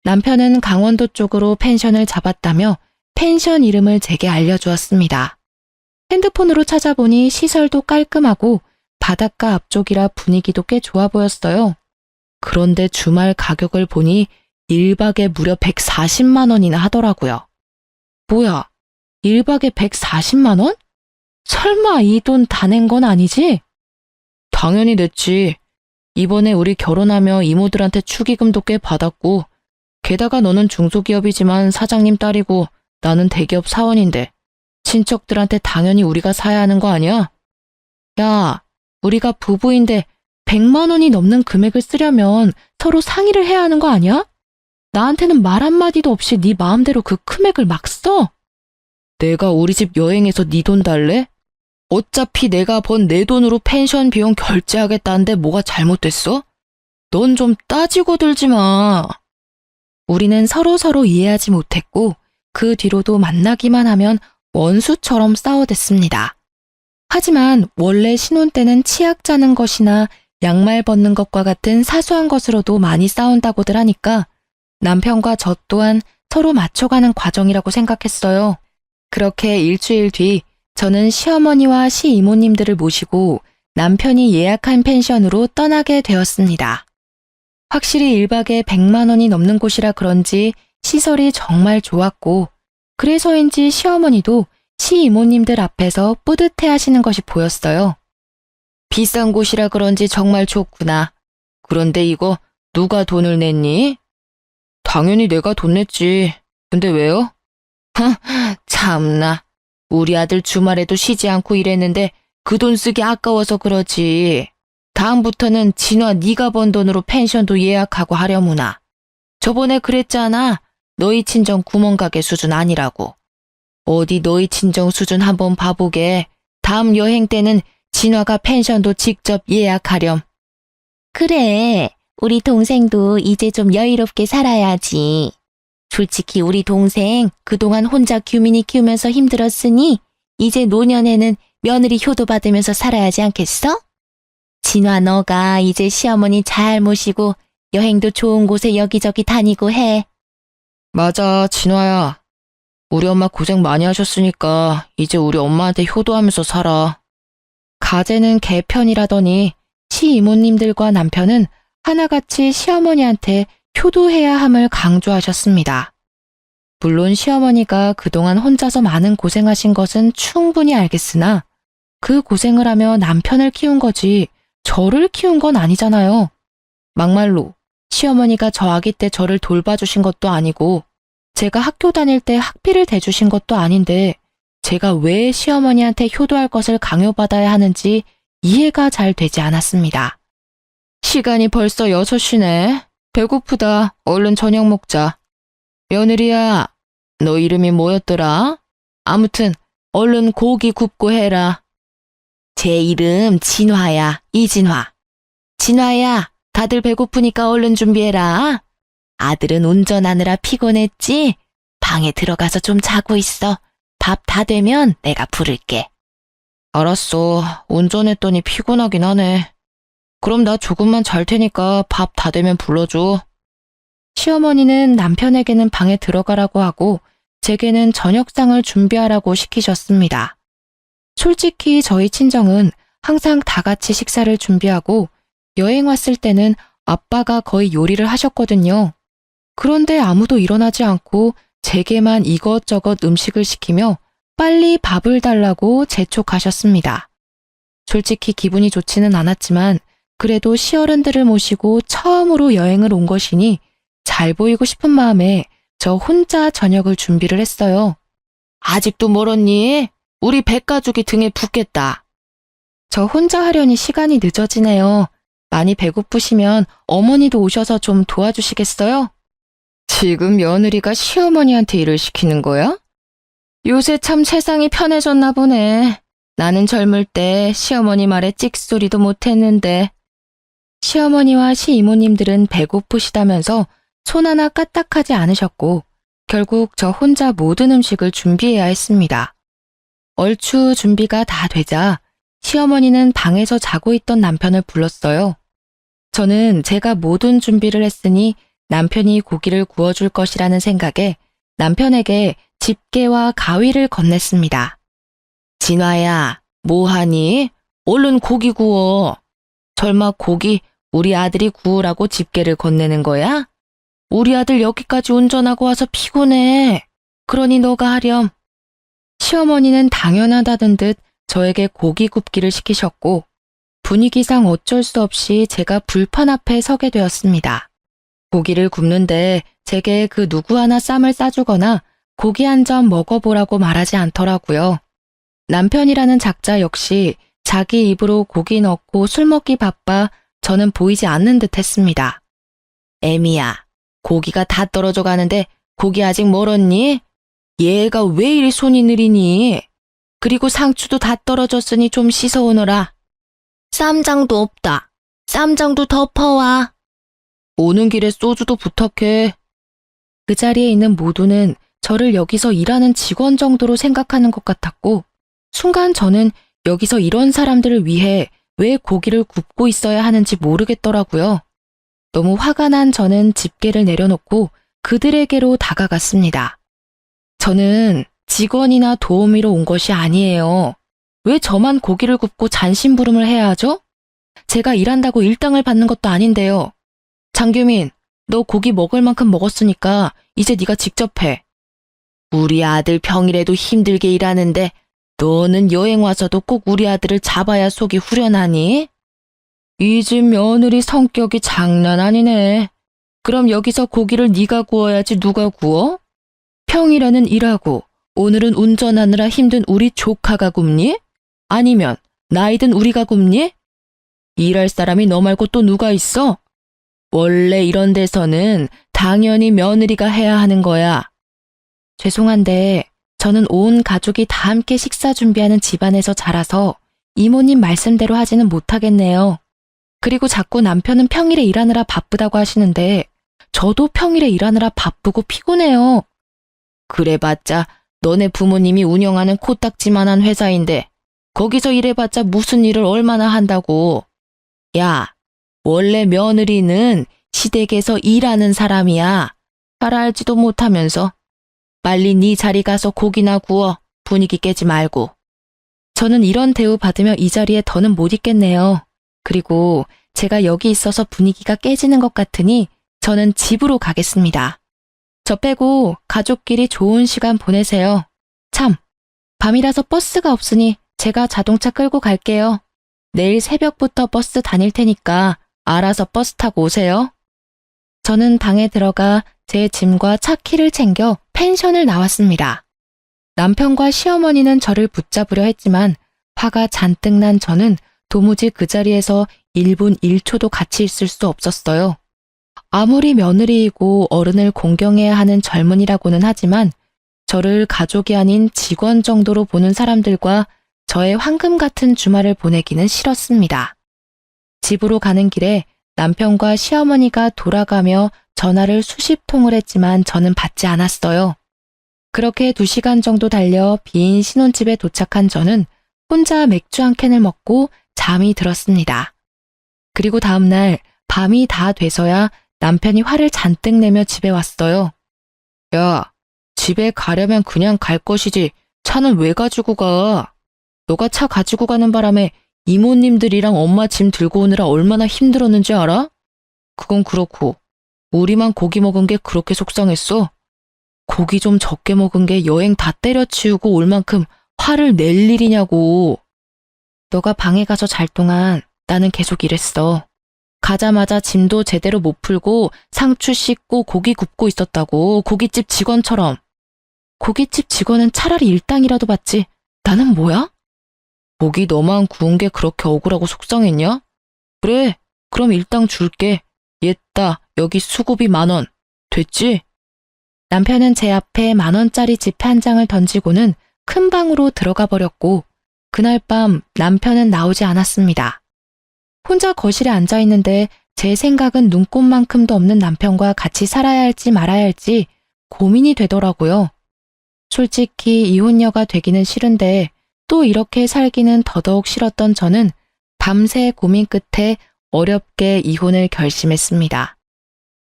남편은 강원도 쪽으로 펜션을 잡았다며 펜션 이름을 제게 알려주었습니다. 핸드폰으로 찾아보니 시설도 깔끔하고 바닷가 앞쪽이라 분위기도 꽤 좋아 보였어요. 그런데 주말 가격을 보니 1박에 무려 140만 원이나 하더라고요. 뭐야, 1박에 140만 원? 설마 이 돈 다 낸 건 아니지? 당연히 냈지. 이번에 우리 결혼하며 이모들한테 축의금도 꽤 받았고, 게다가 너는 중소기업이지만 사장님 딸이고 나는 대기업 사원인데 친척들한테 당연히 우리가 사야 하는 거 아니야? 야, 우리가 부부인데 100만 원이 넘는 금액을 쓰려면 서로 상의를 해야 하는 거 아니야? 나한테는 말 한마디도 없이 네 마음대로 그 금액을 막 써? 내가 우리 집 여행해서 네 돈 달래? 어차피 내가 번 내 돈으로 펜션 비용 결제하겠다는데 뭐가 잘못됐어? 넌 좀 따지고 들지 마. 우리는 서로서로 이해하지 못했고 그 뒤로도 만나기만 하면 원수처럼 싸워댔습니다. 하지만 원래 신혼 때는 치약 짜는 것이나 양말 벗는 것과 같은 사소한 것으로도 많이 싸운다고들 하니까 남편과 저 또한 서로 맞춰가는 과정이라고 생각했어요. 그렇게 일주일 뒤 저는 시어머니와 시이모님들을 모시고 남편이 예약한 펜션으로 떠나게 되었습니다. 확실히 1박에 100만 원이 넘는 곳이라 그런지 시설이 정말 좋았고 그래서인지 시어머니도 시이모님들 앞에서 뿌듯해 하시는 것이 보였어요. 비싼 곳이라 그런지 정말 좋구나. 그런데 이거 누가 돈을 냈니? 당연히 내가 돈 냈지. 근데 왜요? 참나. 우리 아들 주말에도 쉬지 않고 일했는데 그 돈 쓰기 아까워서 그러지. 다음부터는 진화 네가 번 돈으로 펜션도 예약하고 하려무나. 저번에 그랬잖아. 너희 친정 구멍가게 수준 아니라고. 어디 너희 친정 수준 한번 봐보게. 다음 여행 때는 진화가 펜션도 직접 예약하렴. 그래, 우리 동생도 이제 좀 여유롭게 살아야지. 솔직히 우리 동생 그동안 혼자 규민이 키우면서 힘들었으니 이제 노년에는 며느리 효도 받으면서 살아야지 않겠어? 진화 너가 이제 시어머니 잘 모시고 여행도 좋은 곳에 여기저기 다니고 해. 맞아, 진화야. 우리 엄마 고생 많이 하셨으니까 이제 우리 엄마한테 효도하면서 살아. 가재는 개편이라더니 시이모님들과 남편은 하나같이 시어머니한테 효도해야 함을 강조하셨습니다. 물론 시어머니가 그동안 혼자서 많은 고생하신 것은 충분히 알겠으나 그 고생을 하며 남편을 키운 거지 저를 키운 건 아니잖아요. 막말로 시어머니가 저 아기 때 저를 돌봐주신 것도 아니고 제가 학교 다닐 때 학비를 대주신 것도 아닌데 제가 왜 시어머니한테 효도할 것을 강요받아야 하는지 이해가 잘 되지 않았습니다. 시간이 벌써 6시네. 배고프다. 얼른 저녁 먹자. 며느리야, 너 이름이 뭐였더라? 아무튼 얼른 고기 굽고 해라. 제 이름 진화야, 이진화. 진화야, 다들 배고프니까 얼른 준비해라. 아들은 운전하느라 피곤했지? 방에 들어가서 좀 자고 있어. 밥 다 되면 내가 부를게. 알았어. 운전했더니 피곤하긴 하네. 그럼 나 조금만 잘 테니까 밥 다 되면 불러줘. 시어머니는 남편에게는 방에 들어가라고 하고 제게는 저녁상을 준비하라고 시키셨습니다. 솔직히 저희 친정은 항상 다 같이 식사를 준비하고 여행 왔을 때는 아빠가 거의 요리를 하셨거든요. 그런데 아무도 일어나지 않고 제게만 이것저것 음식을 시키며 빨리 밥을 달라고 재촉하셨습니다. 솔직히 기분이 좋지는 않았지만 그래도 시어른들을 모시고 처음으로 여행을 온 것이니 잘 보이고 싶은 마음에 저 혼자 저녁을 준비를 했어요. 아직도 멀었니? 우리 백가죽이 등에 붙겠다. 저 혼자 하려니 시간이 늦어지네요. 많이 배고프시면 어머니도 오셔서 좀 도와주시겠어요? 지금 며느리가 시어머니한테 일을 시키는 거야? 요새 참 세상이 편해졌나 보네. 나는 젊을 때 시어머니 말에 찍소리도 못했는데. 시어머니와 시이모님들은 배고프시다면서 손 하나 까딱하지 않으셨고 결국 저 혼자 모든 음식을 준비해야 했습니다. 얼추 준비가 다 되자 시어머니는 방에서 자고 있던 남편을 불렀어요. 저는 제가 모든 준비를 했으니 남편이 고기를 구워줄 것이라는 생각에 남편에게 집게와 가위를 건넸습니다. 진화야, 뭐하니? 얼른 고기 구워. 설마 고기 우리 아들이 구우라고 집게를 건네는 거야? 우리 아들 여기까지 운전하고 와서 피곤해. 그러니 너가 하렴. 시어머니는 당연하다는 듯 저에게 고기 굽기를 시키셨고 분위기상 어쩔 수 없이 제가 불판 앞에 서게 되었습니다. 고기를 굽는데 제게 그 누구 하나 쌈을 싸주거나 고기 한 점 먹어보라고 말하지 않더라고요. 남편이라는 작자 역시 자기 입으로 고기 넣고 술 먹기 바빠 저는 보이지 않는 듯 했습니다. 애미야, 고기가 다 떨어져 가는데 고기 아직 멀었니? 얘가 왜 이리 손이 느리니? 그리고 상추도 다 떨어졌으니 좀 씻어오너라. 쌈장도 없다. 쌈장도 덮어와. 오는 길에 소주도 부탁해. 그 자리에 있는 모두는 저를 여기서 일하는 직원 정도로 생각하는 것 같았고 순간 저는 여기서 이런 사람들을 위해 왜 고기를 굽고 있어야 하는지 모르겠더라고요. 너무 화가 난 저는 집게를 내려놓고 그들에게로 다가갔습니다. 저는 직원이나 도우미로 온 것이 아니에요. 왜 저만 고기를 굽고 잔심부름을 해야 하죠? 제가 일한다고 일당을 받는 것도 아닌데요. 장규민, 너 고기 먹을 만큼 먹었으니까 이제 네가 직접 해. 우리 아들 평일에도 힘들게 일하는데 너는 여행 와서도 꼭 우리 아들을 잡아야 속이 후련하니? 이 집 며느리 성격이 장난 아니네. 그럼 여기서 고기를 네가 구워야지 누가 구워? 평일에는 일하고 오늘은 운전하느라 힘든 우리 조카가 굽니? 아니면 나이든 우리가 굽니? 일할 사람이 너 말고 또 누가 있어? 원래 이런 데서는 당연히 며느리가 해야 하는 거야. 죄송한데 저는 온 가족이 다 함께 식사 준비하는 집안에서 자라서 이모님 말씀대로 하지는 못하겠네요. 그리고 자꾸 남편은 평일에 일하느라 바쁘다고 하시는데 저도 평일에 일하느라 바쁘고 피곤해요. 그래봤자 너네 부모님이 운영하는 코딱지만한 회사인데 거기서 일해봤자 무슨 일을 얼마나 한다고. 야, 원래 며느리는 시댁에서 일하는 사람이야. 잘 알지도 못하면서. 빨리 네 자리 가서 고기나 구워. 분위기 깨지 말고. 저는 이런 대우 받으며 이 자리에 더는 못 있겠네요. 그리고 제가 여기 있어서 분위기가 깨지는 것 같으니 저는 집으로 가겠습니다. 저 빼고 가족끼리 좋은 시간 보내세요. 참, 밤이라서 버스가 없으니 제가 자동차 끌고 갈게요. 내일 새벽부터 버스 다닐 테니까 알아서 버스 타고 오세요. 저는 방에 들어가 제 짐과 차 키를 챙겨 펜션을 나왔습니다. 남편과 시어머니는 저를 붙잡으려 했지만 화가 잔뜩 난 저는 도무지 그 자리에서 1분 1초도 같이 있을 수 없었어요. 아무리 며느리이고 어른을 공경해야 하는 젊은이라고는 하지만 저를 가족이 아닌 직원 정도로 보는 사람들과 저의 황금 같은 주말을 보내기는 싫었습니다. 집으로 가는 길에 남편과 시어머니가 돌아가며 전화를 수십 통을 했지만 저는 받지 않았어요. 그렇게 2시간 정도 달려 빈 신혼집에 도착한 저는 혼자 맥주 한 캔을 먹고 잠이 들었습니다. 그리고 다음날 밤이 다 돼서야 남편이 화를 잔뜩 내며 집에 왔어요. 야, 집에 가려면 그냥 갈 것이지 차는 왜 가지고 가? 너가 차 가지고 가는 바람에 이모님들이랑 엄마 짐 들고 오느라 얼마나 힘들었는지 알아? 그건 그렇고 우리만 고기 먹은 게 그렇게 속상했어? 고기 좀 적게 먹은 게 여행 다 때려치우고 올 만큼 화를 낼 일이냐고. 너가 방에 가서 잘 동안 나는 계속 일했어. 가자마자 짐도 제대로 못 풀고 상추 씻고 고기 굽고 있었다고. 고깃집 직원처럼. 고깃집 직원은 차라리 일당이라도 받지. 나는 뭐야? 고기 너만 구운 게 그렇게 억울하고 속상했냐? 그래, 그럼 일당 줄게. 옛다, 여기 수고비 10,000원. 됐지? 남편은 제 앞에 10,000원짜리 지폐 한 장을 던지고는 큰 방으로 들어가 버렸고 그날 밤 남편은 나오지 않았습니다. 혼자 거실에 앉아 있는데 제 생각은 눈꼽만큼도 없는 남편과 같이 살아야 할지 말아야 할지 고민이 되더라고요. 솔직히 이혼녀가 되기는 싫은데 또 이렇게 살기는 더더욱 싫었던 저는 밤새 고민 끝에 어렵게 이혼을 결심했습니다.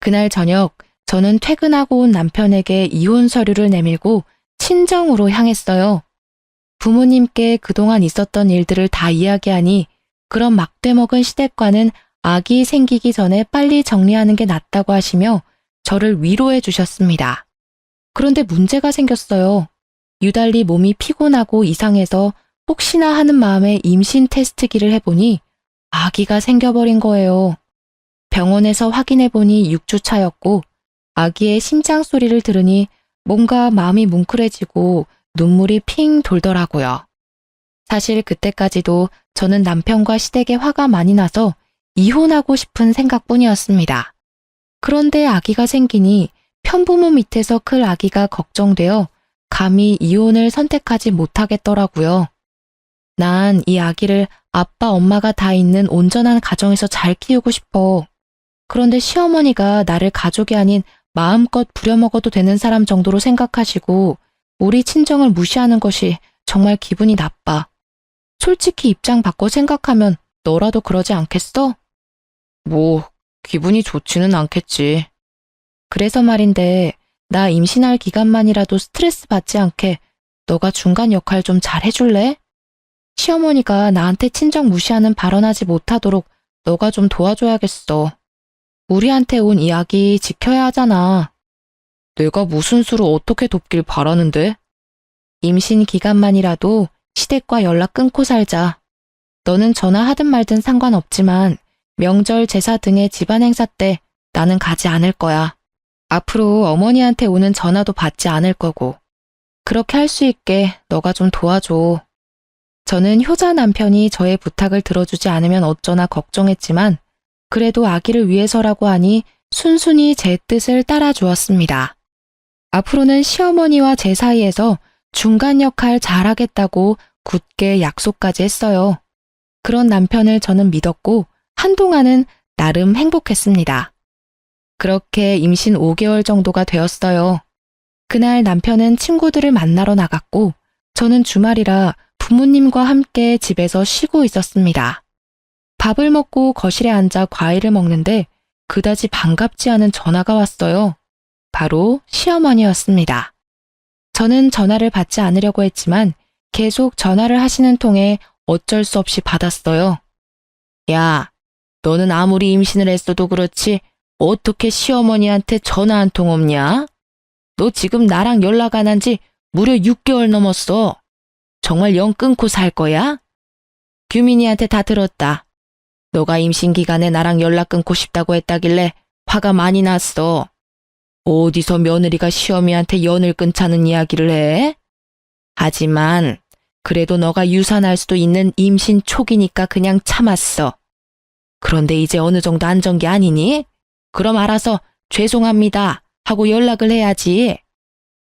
그날 저녁 저는 퇴근하고 온 남편에게 이혼 서류를 내밀고 친정으로 향했어요. 부모님께 그동안 있었던 일들을 다 이야기하니 그런 막대먹은 시댁과는 아기 생기기 전에 빨리 정리하는 게 낫다고 하시며 저를 위로해 주셨습니다. 그런데 문제가 생겼어요. 유달리 몸이 피곤하고 이상해서 혹시나 하는 마음에 임신 테스트기를 해보니 아기가 생겨버린 거예요. 병원에서 확인해보니 6주 차였고 아기의 심장 소리를 들으니 뭔가 마음이 뭉클해지고 눈물이 핑 돌더라고요. 사실 그때까지도 저는 남편과 시댁에 화가 많이 나서 이혼하고 싶은 생각뿐이었습니다. 그런데 아기가 생기니 편부모 밑에서 클 아기가 걱정되어 감히 이혼을 선택하지 못하겠더라고요. 난 이 아기를 아빠, 엄마가 다 있는 온전한 가정에서 잘 키우고 싶어. 그런데 시어머니가 나를 가족이 아닌 마음껏 부려먹어도 되는 사람 정도로 생각하시고 우리 친정을 무시하는 것이 정말 기분이 나빠. 솔직히 입장 바꿔 생각하면 너라도 그러지 않겠어? 뭐, 기분이 좋지는 않겠지. 그래서 말인데, 나 임신할 기간만이라도 스트레스 받지 않게 너가 중간 역할 좀 잘 해줄래? 시어머니가 나한테 친정 무시하는 발언하지 못하도록 너가 좀 도와줘야겠어. 우리한테 온 이야기 지켜야 하잖아. 내가 무슨 수로 어떻게 돕길 바라는데? 임신 기간만이라도 시댁과 연락 끊고 살자. 너는 전화하든 말든 상관없지만 명절, 제사 등의 집안 행사 때 나는 가지 않을 거야. 앞으로 어머니한테 오는 전화도 받지 않을 거고. 그렇게 할 수 있게 너가 좀 도와줘. 저는 효자 남편이 저의 부탁을 들어주지 않으면 어쩌나 걱정했지만 그래도 아기를 위해서라고 하니 순순히 제 뜻을 따라 주었습니다. 앞으로는 시어머니와 제 사이에서 중간 역할 잘하겠다고 굳게 약속까지 했어요. 그런 남편을 저는 믿었고 한동안은 나름 행복했습니다. 그렇게 임신 5개월 정도가 되었어요. 그날 남편은 친구들을 만나러 나갔고 저는 주말이라 부모님과 함께 집에서 쉬고 있었습니다. 밥을 먹고 거실에 앉아 과일을 먹는데 그다지 반갑지 않은 전화가 왔어요. 바로 시어머니였습니다. 저는 전화를 받지 않으려고 했지만 계속 전화를 하시는 통에 어쩔 수 없이 받았어요. 야, 너는 아무리 임신을 했어도 그렇지 어떻게 시어머니한테 전화 한 통 없냐? 너 지금 나랑 연락 안 한 지 무려 6개월 넘었어. 정말 영 끊고 살 거야? 규민이한테 다 들었다. 너가 임신 기간에 나랑 연락 끊고 싶다고 했다길래 화가 많이 났어. 어디서 며느리가 시어미한테 연을 끊자는 이야기를 해? 하지만 그래도 너가 유산할 수도 있는 임신 초기니까 그냥 참았어. 그런데 이제 어느 정도 안전 게 아니니? 그럼 알아서 죄송합니다 하고 연락을 해야지.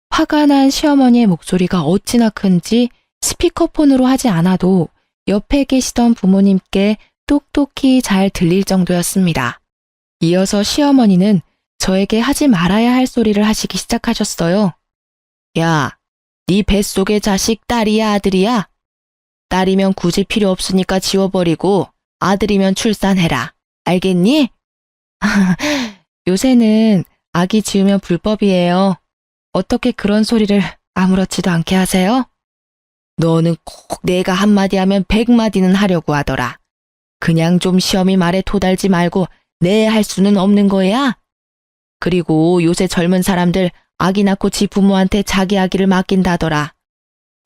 화가 난 시어머니의 목소리가 어찌나 큰지 스피커폰으로 하지 않아도 옆에 계시던 부모님께 똑똑히 잘 들릴 정도였습니다. 이어서 시어머니는 저에게 하지 말아야 할 소리를 하시기 시작하셨어요. 야, 네 뱃속의 자식 딸이야 아들이야? 딸이면 굳이 필요 없으니까 지워버리고 아들이면 출산해라. 알겠니? 요새는 아기 지으면 불법이에요. 어떻게 그런 소리를 아무렇지도 않게 하세요? 너는 꼭 내가 한마디 하면 100마디는 하려고 하더라. 그냥 좀 시어미 말에 토달지 말고 네 할 수는 없는 거야? 그리고 요새 젊은 사람들 아기 낳고 지 부모한테 자기 아기를 맡긴다더라.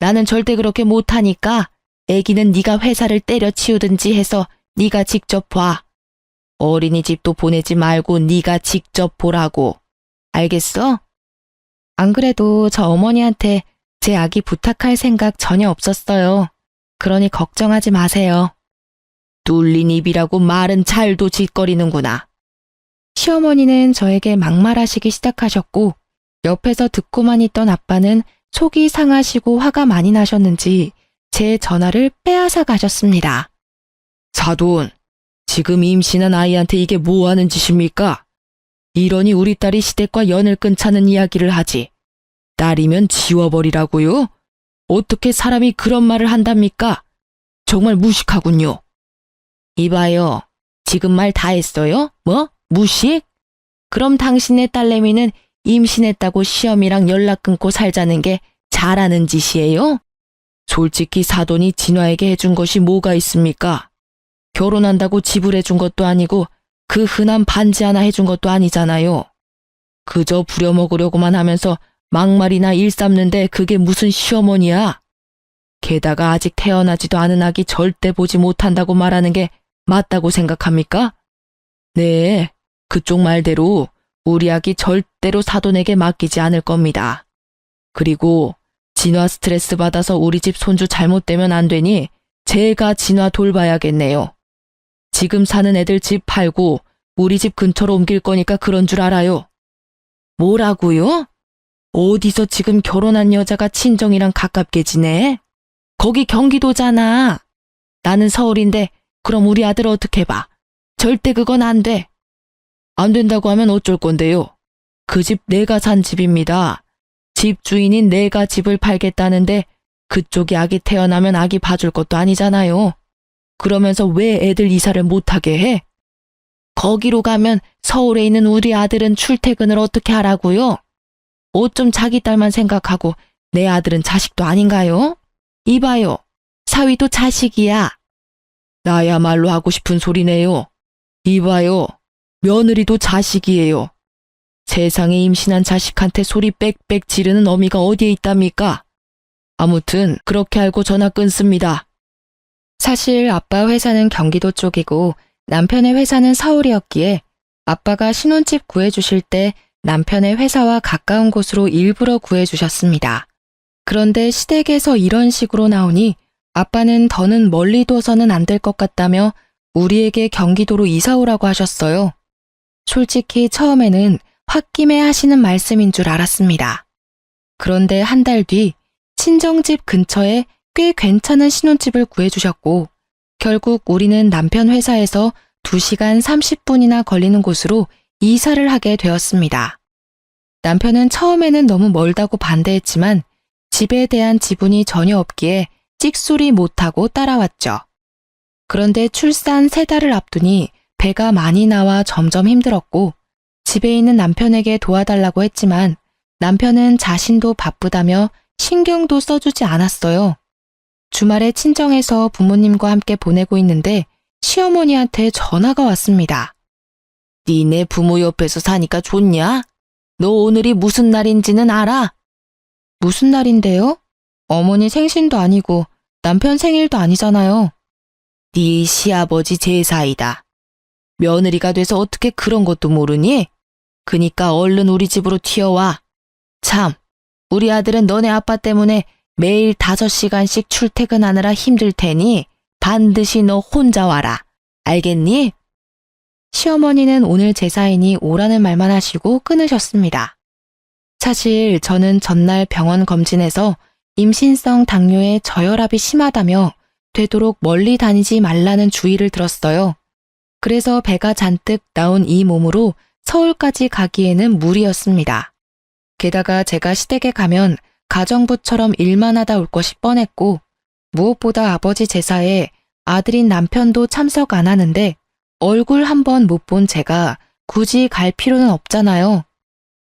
나는 절대 그렇게 못하니까 애기는 네가 회사를 때려치우든지 해서 네가 직접 봐. 어린이집도 보내지 말고 네가 직접 보라고. 알겠어? 안 그래도 저 어머니한테 제 아기 부탁할 생각 전혀 없었어요. 그러니 걱정하지 마세요. 뚫린 입이라고 말은 잘도 짓거리는구나. 시어머니는 저에게 막말하시기 시작하셨고 옆에서 듣고만 있던 아빠는 속이 상하시고 화가 많이 나셨는지 제 전화를 빼앗아 가셨습니다. 사돈, 지금 임신한 아이한테 이게 뭐 하는 짓입니까? 이러니 우리 딸이 시댁과 연을 끊자는 이야기를 하지. 딸이면 지워버리라고요? 어떻게 사람이 그런 말을 한답니까? 정말 무식하군요. 이봐요. 지금 말 다 했어요? 뭐? 무식? 그럼 당신네 딸내미는 임신했다고 시어미랑 연락 끊고 살자는 게 잘하는 짓이에요? 솔직히 사돈이 진화에게 해준 것이 뭐가 있습니까? 결혼한다고 지불해준 것도 아니고 그 흔한 반지 하나 해준 것도 아니잖아요. 그저 부려먹으려고만 하면서 막말이나 일 삼는데 그게 무슨 시어머니야? 게다가 아직 태어나지도 않은 아기 절대 보지 못한다고 말하는 게 맞다고 생각합니까? 네, 그쪽 말대로 우리 아기 절대로 사돈에게 맡기지 않을 겁니다. 그리고 진화 스트레스 받아서 우리 집 손주 잘못되면 안 되니 제가 진화 돌봐야겠네요. 지금 사는 애들 집 팔고 우리 집 근처로 옮길 거니까 그런 줄 알아요. 뭐라고요? 어디서 지금 결혼한 여자가 친정이랑 가깝게 지내? 거기 경기도잖아. 나는 서울인데 그럼 우리 아들 어떻게 봐? 절대 그건 안 돼. 안 된다고 하면 어쩔 건데요. 그 집 내가 산 집입니다. 집 주인인 내가 집을 팔겠다는데 그쪽이 아기 태어나면 아기 봐줄 것도 아니잖아요. 그러면서 왜 애들 이사를 못하게 해? 거기로 가면 서울에 있는 우리 아들은 출퇴근을 어떻게 하라고요? 어쩜 자기 딸만 생각하고 내 아들은 자식도 아닌가요? 이봐요. 사위도 자식이야. 나야말로 하고 싶은 소리네요. 이봐요. 며느리도 자식이에요. 세상에 임신한 자식한테 소리 빽빽 지르는 어미가 어디에 있답니까? 아무튼 그렇게 알고 전화 끊습니다. 사실 아빠 회사는 경기도 쪽이고 남편의 회사는 서울이었기에 아빠가 신혼집 구해주실 때 남편의 회사와 가까운 곳으로 일부러 구해주셨습니다. 그런데 시댁에서 이런 식으로 나오니 아빠는 더는 멀리 둬서는 안 될 것 같다며 우리에게 경기도로 이사 오라고 하셨어요. 솔직히 처음에는 홧김에 하시는 말씀인 줄 알았습니다. 그런데 한 달 뒤 친정집 근처에 꽤 괜찮은 신혼집을 구해주셨고 결국 우리는 남편 회사에서 2시간 30분이나 걸리는 곳으로 이사를 하게 되었습니다. 남편은 처음에는 너무 멀다고 반대했지만 집에 대한 지분이 전혀 없기에 찍소리 못하고 따라왔죠. 그런데 출산 3달을 앞두니 배가 많이 나와 점점 힘들었고 집에 있는 남편에게 도와달라고 했지만 남편은 자신도 바쁘다며 신경도 써주지 않았어요. 주말에 친정에서 부모님과 함께 보내고 있는데 시어머니한테 전화가 왔습니다. 니네 부모 옆에서 사니까 좋냐? 너 오늘이 무슨 날인지는 알아? 무슨 날인데요? 어머니 생신도 아니고 남편 생일도 아니잖아요. 네 시아버지 제사이다. 며느리가 돼서 어떻게 그런 것도 모르니? 그니까 얼른 우리 집으로 튀어와. 참, 우리 아들은 너네 아빠 때문에 매일 5시간씩 출퇴근하느라 힘들 테니 반드시 너 혼자 와라. 알겠니? 시어머니는 오늘 제사이니 오라는 말만 하시고 끊으셨습니다. 사실 저는 전날 병원 검진에서 임신성 당뇨에 저혈압이 심하다며 되도록 멀리 다니지 말라는 주의를 들었어요. 그래서 배가 잔뜩 나온 이 몸으로 서울까지 가기에는 무리였습니다. 게다가 제가 시댁에 가면 가정부처럼 일만 하다 올 것이 뻔했고 무엇보다 아버지 제사에 아들인 남편도 참석 안 하는데 얼굴 한 번 못 본 제가 굳이 갈 필요는 없잖아요.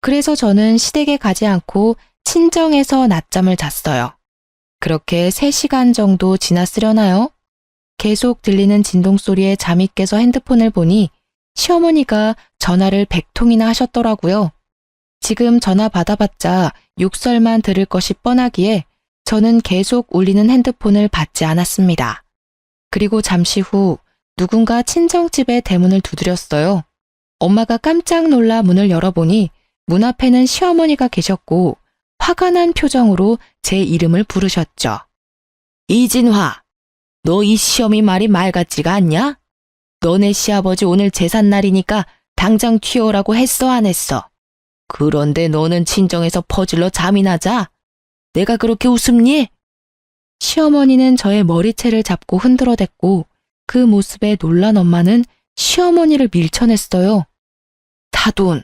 그래서 저는 시댁에 가지 않고 친정에서 낮잠을 잤어요. 그렇게 3시간 정도 지났으려나요? 계속 들리는 진동 소리에 잠이 깨서 핸드폰을 보니 시어머니가 전화를 100통이나 하셨더라고요. 지금 전화 받아봤자 욕설만 들을 것이 뻔하기에 저는 계속 울리는 핸드폰을 받지 않았습니다. 그리고 잠시 후 누군가 친정집의 대문을 두드렸어요. 엄마가 깜짝 놀라 문을 열어보니 문 앞에는 시어머니가 계셨고 화가 난 표정으로 제 이름을 부르셨죠. 이진화, 너 이 시어미 말이 말 같지가 않냐? 너네 시아버지 오늘 제삿날이니까 당장 튀어오라고 했어 안 했어? 그런데 너는 친정에서 퍼질러 잠이나 자? 내가 그렇게 웃음니? 시어머니는 저의 머리채를 잡고 흔들어댔고 그 모습에 놀란 엄마는 시어머니를 밀쳐냈어요. 타돈,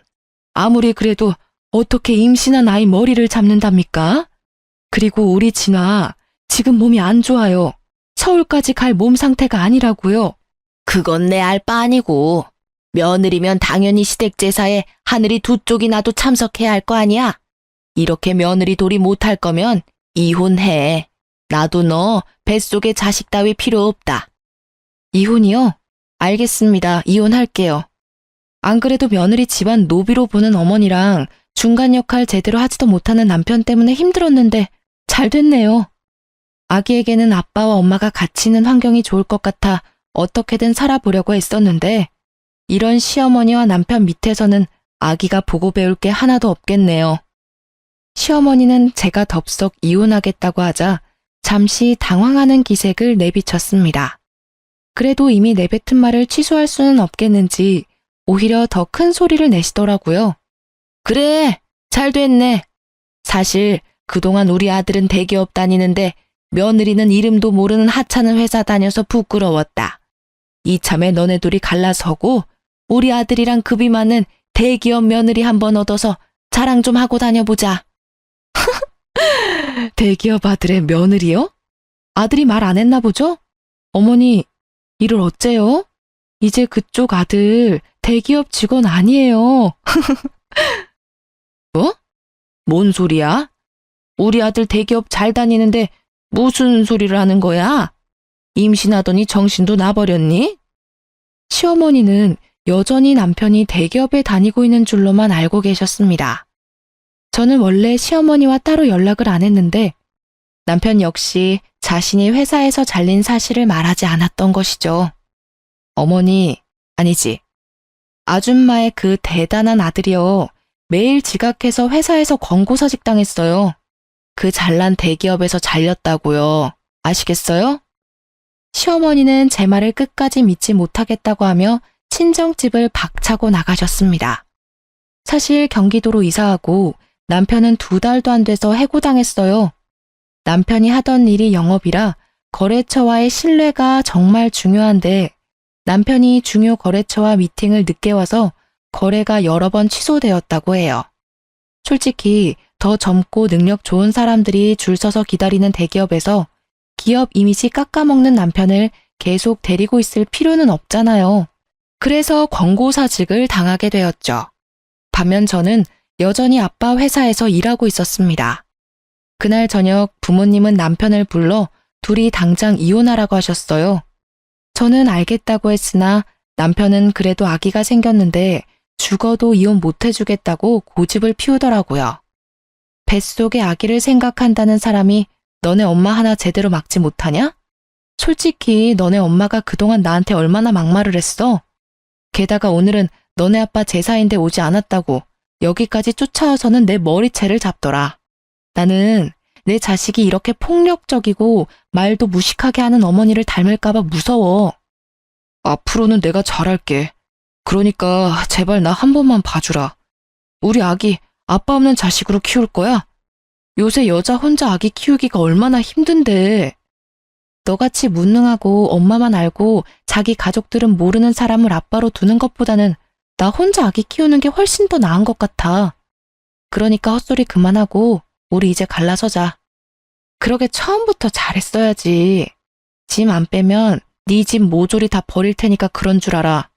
아무리 그래도 어떻게 임신한 아이 머리를 잡는답니까? 그리고 우리 진아, 지금 몸이 안 좋아요. 서울까지 갈 몸 상태가 아니라고요. 그건 내 알 바 아니고 며느리면 당연히 시댁 제사에 하늘이 두 쪽이 나도 참석해야 할 거 아니야? 이렇게 며느리 도리 못할 거면 이혼해. 나도 너 뱃속에 자식 따위 필요 없다. 이혼이요? 알겠습니다. 이혼할게요. 안 그래도 며느리 집안 노비로 보는 어머니랑 중간 역할 제대로 하지도 못하는 남편 때문에 힘들었는데 잘 됐네요. 아기에게는 아빠와 엄마가 같이 있는 환경이 좋을 것 같아 어떻게든 살아보려고 했었는데 이런 시어머니와 남편 밑에서는 아기가 보고 배울 게 하나도 없겠네요. 시어머니는 제가 덥석 이혼하겠다고 하자 잠시 당황하는 기색을 내비쳤습니다. 그래도 이미 내뱉은 말을 취소할 수는 없겠는지 오히려 더 큰 소리를 내시더라고요. 그래, 잘 됐네. 사실 그동안 우리 아들은 대기업 다니는데 며느리는 이름도 모르는 하찮은 회사 다녀서 부끄러웠다. 이참에 너네 둘이 갈라서고 우리 아들이랑 급이 맞는 대기업 며느리 한번 얻어서 자랑 좀 하고 다녀보자. 대기업 아들의 며느리요? 아들이 말 안 했나 보죠? 어머니, 일을 어째요? 이제 그쪽 아들 대기업 직원 아니에요. 뭐? 뭔 소리야? 우리 아들 대기업 잘 다니는데 무슨 소리를 하는 거야? 임신하더니 정신도 나버렸니? 시어머니는 여전히 남편이 대기업에 다니고 있는 줄로만 알고 계셨습니다. 저는 원래 시어머니와 따로 연락을 안 했는데 남편 역시 자신이 회사에서 잘린 사실을 말하지 않았던 것이죠. 어머니, 아니지. 아줌마의 그 대단한 아들이요. 매일 지각해서 회사에서 권고사직 당했어요. 그 잘난 대기업에서 잘렸다고요. 아시겠어요? 시어머니는 제 말을 끝까지 믿지 못하겠다고 하며 친정집을 박차고 나가셨습니다. 사실 경기도로 이사하고 남편은 2달도 안 돼서 해고당했어요. 남편이 하던 일이 영업이라 거래처와의 신뢰가 정말 중요한데 남편이 중요 거래처와 미팅을 늦게 와서 거래가 여러 번 취소되었다고 해요. 솔직히 더 젊고 능력 좋은 사람들이 줄 서서 기다리는 대기업에서 기업 이미지 깎아먹는 남편을 계속 데리고 있을 필요는 없잖아요. 그래서 권고사직을 당하게 되었죠. 반면 저는 여전히 아빠 회사에서 일하고 있었습니다. 그날 저녁 부모님은 남편을 불러 둘이 당장 이혼하라고 하셨어요. 저는 알겠다고 했으나 남편은 그래도 아기가 생겼는데 죽어도 이혼 못 해주겠다고 고집을 피우더라고요. 뱃속의 아기를 생각한다는 사람이 너네 엄마 하나 제대로 막지 못하냐? 솔직히 너네 엄마가 그동안 나한테 얼마나 막말을 했어? 게다가 오늘은 너네 아빠 제사인데 오지 않았다고 여기까지 쫓아와서는 내 머리채를 잡더라. 나는 내 자식이 이렇게 폭력적이고 말도 무식하게 하는 어머니를 닮을까봐 무서워. 앞으로는 내가 잘할게. 그러니까 제발 나 한 번만 봐주라. 우리 아기 아빠 없는 자식으로 키울 거야? 요새 여자 혼자 아기 키우기가 얼마나 힘든데. 너같이 무능하고 엄마만 알고 자기 가족들은 모르는 사람을 아빠로 두는 것보다는 나 혼자 아기 키우는 게 훨씬 더 나은 것 같아. 그러니까 헛소리 그만하고 우리 이제 갈라서자. 그러게 처음부터 잘했어야지. 짐 안 빼면 네 집 모조리 다 버릴 테니까 그런 줄 알아.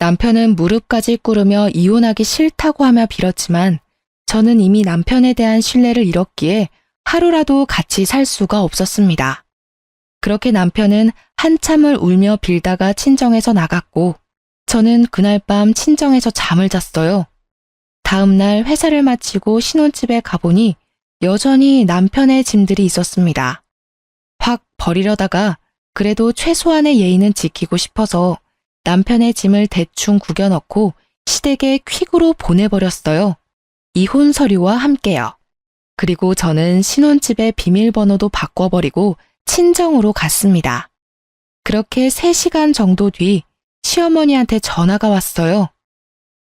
남편은 무릎까지 꿇으며 이혼하기 싫다고 하며 빌었지만 저는 이미 남편에 대한 신뢰를 잃었기에 하루라도 같이 살 수가 없었습니다. 그렇게 남편은 한참을 울며 빌다가 친정에서 나갔고 저는 그날 밤 친정에서 잠을 잤어요. 다음 날 회사를 마치고 신혼집에 가보니 여전히 남편의 짐들이 있었습니다. 확 버리려다가 그래도 최소한의 예의는 지키고 싶어서 남편의 짐을 대충 구겨 넣고 시댁에 퀵으로 보내버렸어요. 이혼 서류와 함께요. 그리고 저는 신혼집의 비밀번호도 바꿔버리고 친정으로 갔습니다. 그렇게 3시간 정도 뒤 시어머니한테 전화가 왔어요.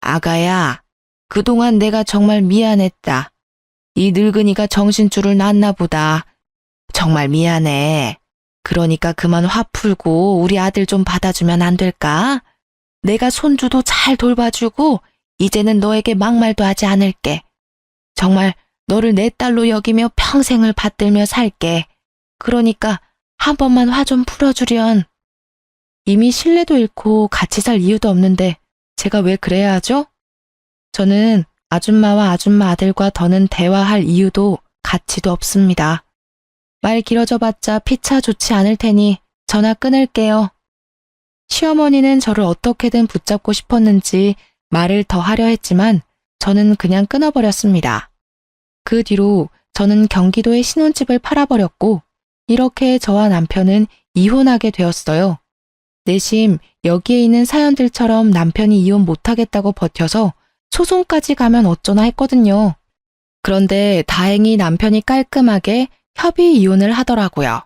아가야, 그동안 내가 정말 미안했다. 이 늙은이가 정신줄을 놨나 보다. 정말 미안해. 그러니까 그만 화 풀고 우리 아들 좀 받아주면 안 될까? 내가 손주도 잘 돌봐주고 이제는 너에게 막말도 하지 않을게. 정말 너를 내 딸로 여기며 평생을 받들며 살게. 그러니까 한 번만 화 좀 풀어주련. 이미 신뢰도 잃고 같이 살 이유도 없는데 제가 왜 그래야 하죠? 저는 아줌마와 아줌마 아들과 더는 대화할 이유도 가치도 없습니다. 말 길어져 봤자 피차 좋지 않을 테니 전화 끊을게요. 시어머니는 저를 어떻게든 붙잡고 싶었는지 말을 더 하려 했지만 저는 그냥 끊어버렸습니다. 그 뒤로 저는 경기도에 신혼집을 팔아버렸고 이렇게 저와 남편은 이혼하게 되었어요. 내심 여기에 있는 사연들처럼 남편이 이혼 못하겠다고 버텨서 소송까지 가면 어쩌나 했거든요. 그런데 다행히 남편이 깔끔하게 협의 이혼을 하더라고요.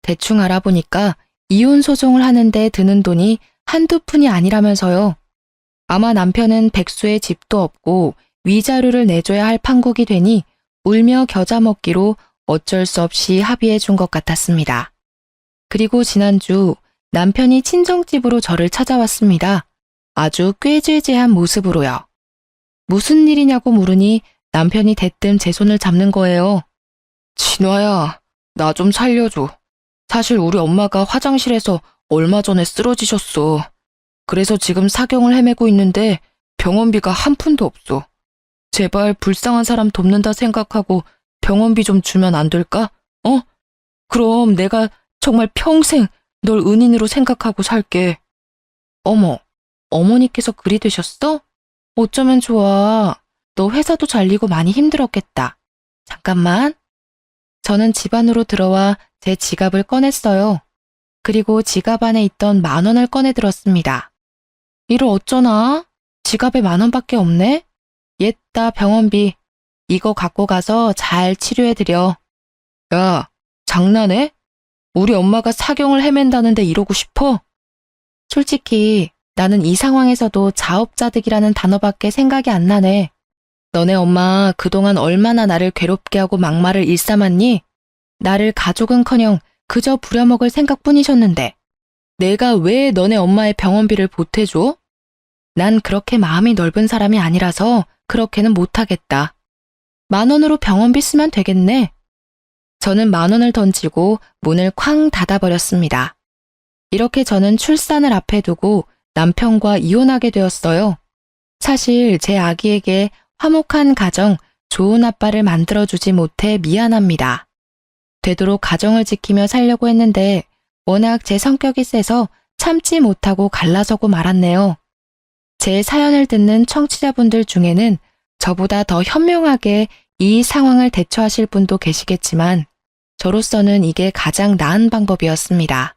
대충 알아보니까 이혼 소송을 하는데 드는 돈이 한두 푼이 아니라면서요. 아마 남편은 백수의 집도 없고 위자료를 내줘야 할 판국이 되니 울며 겨자 먹기로 어쩔 수 없이 합의해 준 것 같았습니다. 그리고 지난주 남편이 친정집으로 저를 찾아왔습니다. 아주 꾀죄죄한 모습으로요. 무슨 일이냐고 물으니 남편이 대뜸 제 손을 잡는 거예요. 진화야, 나 좀 살려줘. 사실 우리 엄마가 화장실에서 얼마 전에 쓰러지셨어. 그래서 지금 사경을 헤매고 있는데 병원비가 한 푼도 없어. 제발 불쌍한 사람 돕는다 생각하고 병원비 좀 주면 안 될까? 어? 그럼 내가 정말 평생 널 은인으로 생각하고 살게. 어머, 어머니께서 그리 되셨어? 어쩌면 좋아. 너 회사도 잘리고 많이 힘들었겠다. 잠깐만. 저는 집 안으로 들어와 제 지갑을 꺼냈어요. 그리고 지갑 안에 있던 10,000원을 꺼내 들었습니다. 이를 어쩌나? 지갑에 10,000원밖에 없네? 옛다 병원비. 이거 갖고 가서 잘 치료해드려. 야, 장난해? 우리 엄마가 사경을 헤맨다는데 이러고 싶어? 솔직히 나는 이 상황에서도 자업자득이라는 단어밖에 생각이 안 나네. 너네 엄마 그동안 얼마나 나를 괴롭게 하고 막말을 일삼았니? 나를 가족은커녕 그저 부려먹을 생각뿐이셨는데 내가 왜 너네 엄마의 병원비를 보태줘? 난 그렇게 마음이 넓은 사람이 아니라서 그렇게는 못하겠다. 10,000원으로 병원비 쓰면 되겠네. 저는 10,000원을 던지고 문을 쾅 닫아버렸습니다. 이렇게 저는 출산을 앞에 두고 남편과 이혼하게 되었어요. 사실 제 아기에게 화목한 가정, 좋은 아빠를 만들어주지 못해 미안합니다. 되도록 가정을 지키며 살려고 했는데 워낙 제 성격이 세서 참지 못하고 갈라서고 말았네요. 제 사연을 듣는 청취자분들 중에는 저보다 더 현명하게 이 상황을 대처하실 분도 계시겠지만 저로서는 이게 가장 나은 방법이었습니다.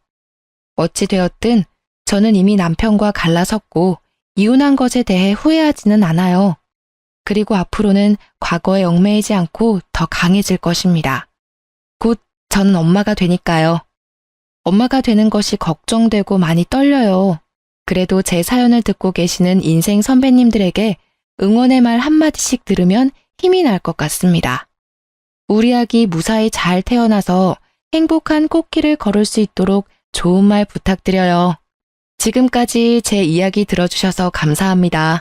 어찌되었든 저는 이미 남편과 갈라섰고 이혼한 것에 대해 후회하지는 않아요. 그리고 앞으로는 과거에 얽매이지 않고 더 강해질 것입니다. 곧 저는 엄마가 되니까요. 엄마가 되는 것이 걱정되고 많이 떨려요. 그래도 제 사연을 듣고 계시는 인생 선배님들에게 응원의 말 한마디씩 들으면 힘이 날 것 같습니다. 우리 아기 무사히 잘 태어나서 행복한 꽃길을 걸을 수 있도록 좋은 말 부탁드려요. 지금까지 제 이야기 들어주셔서 감사합니다.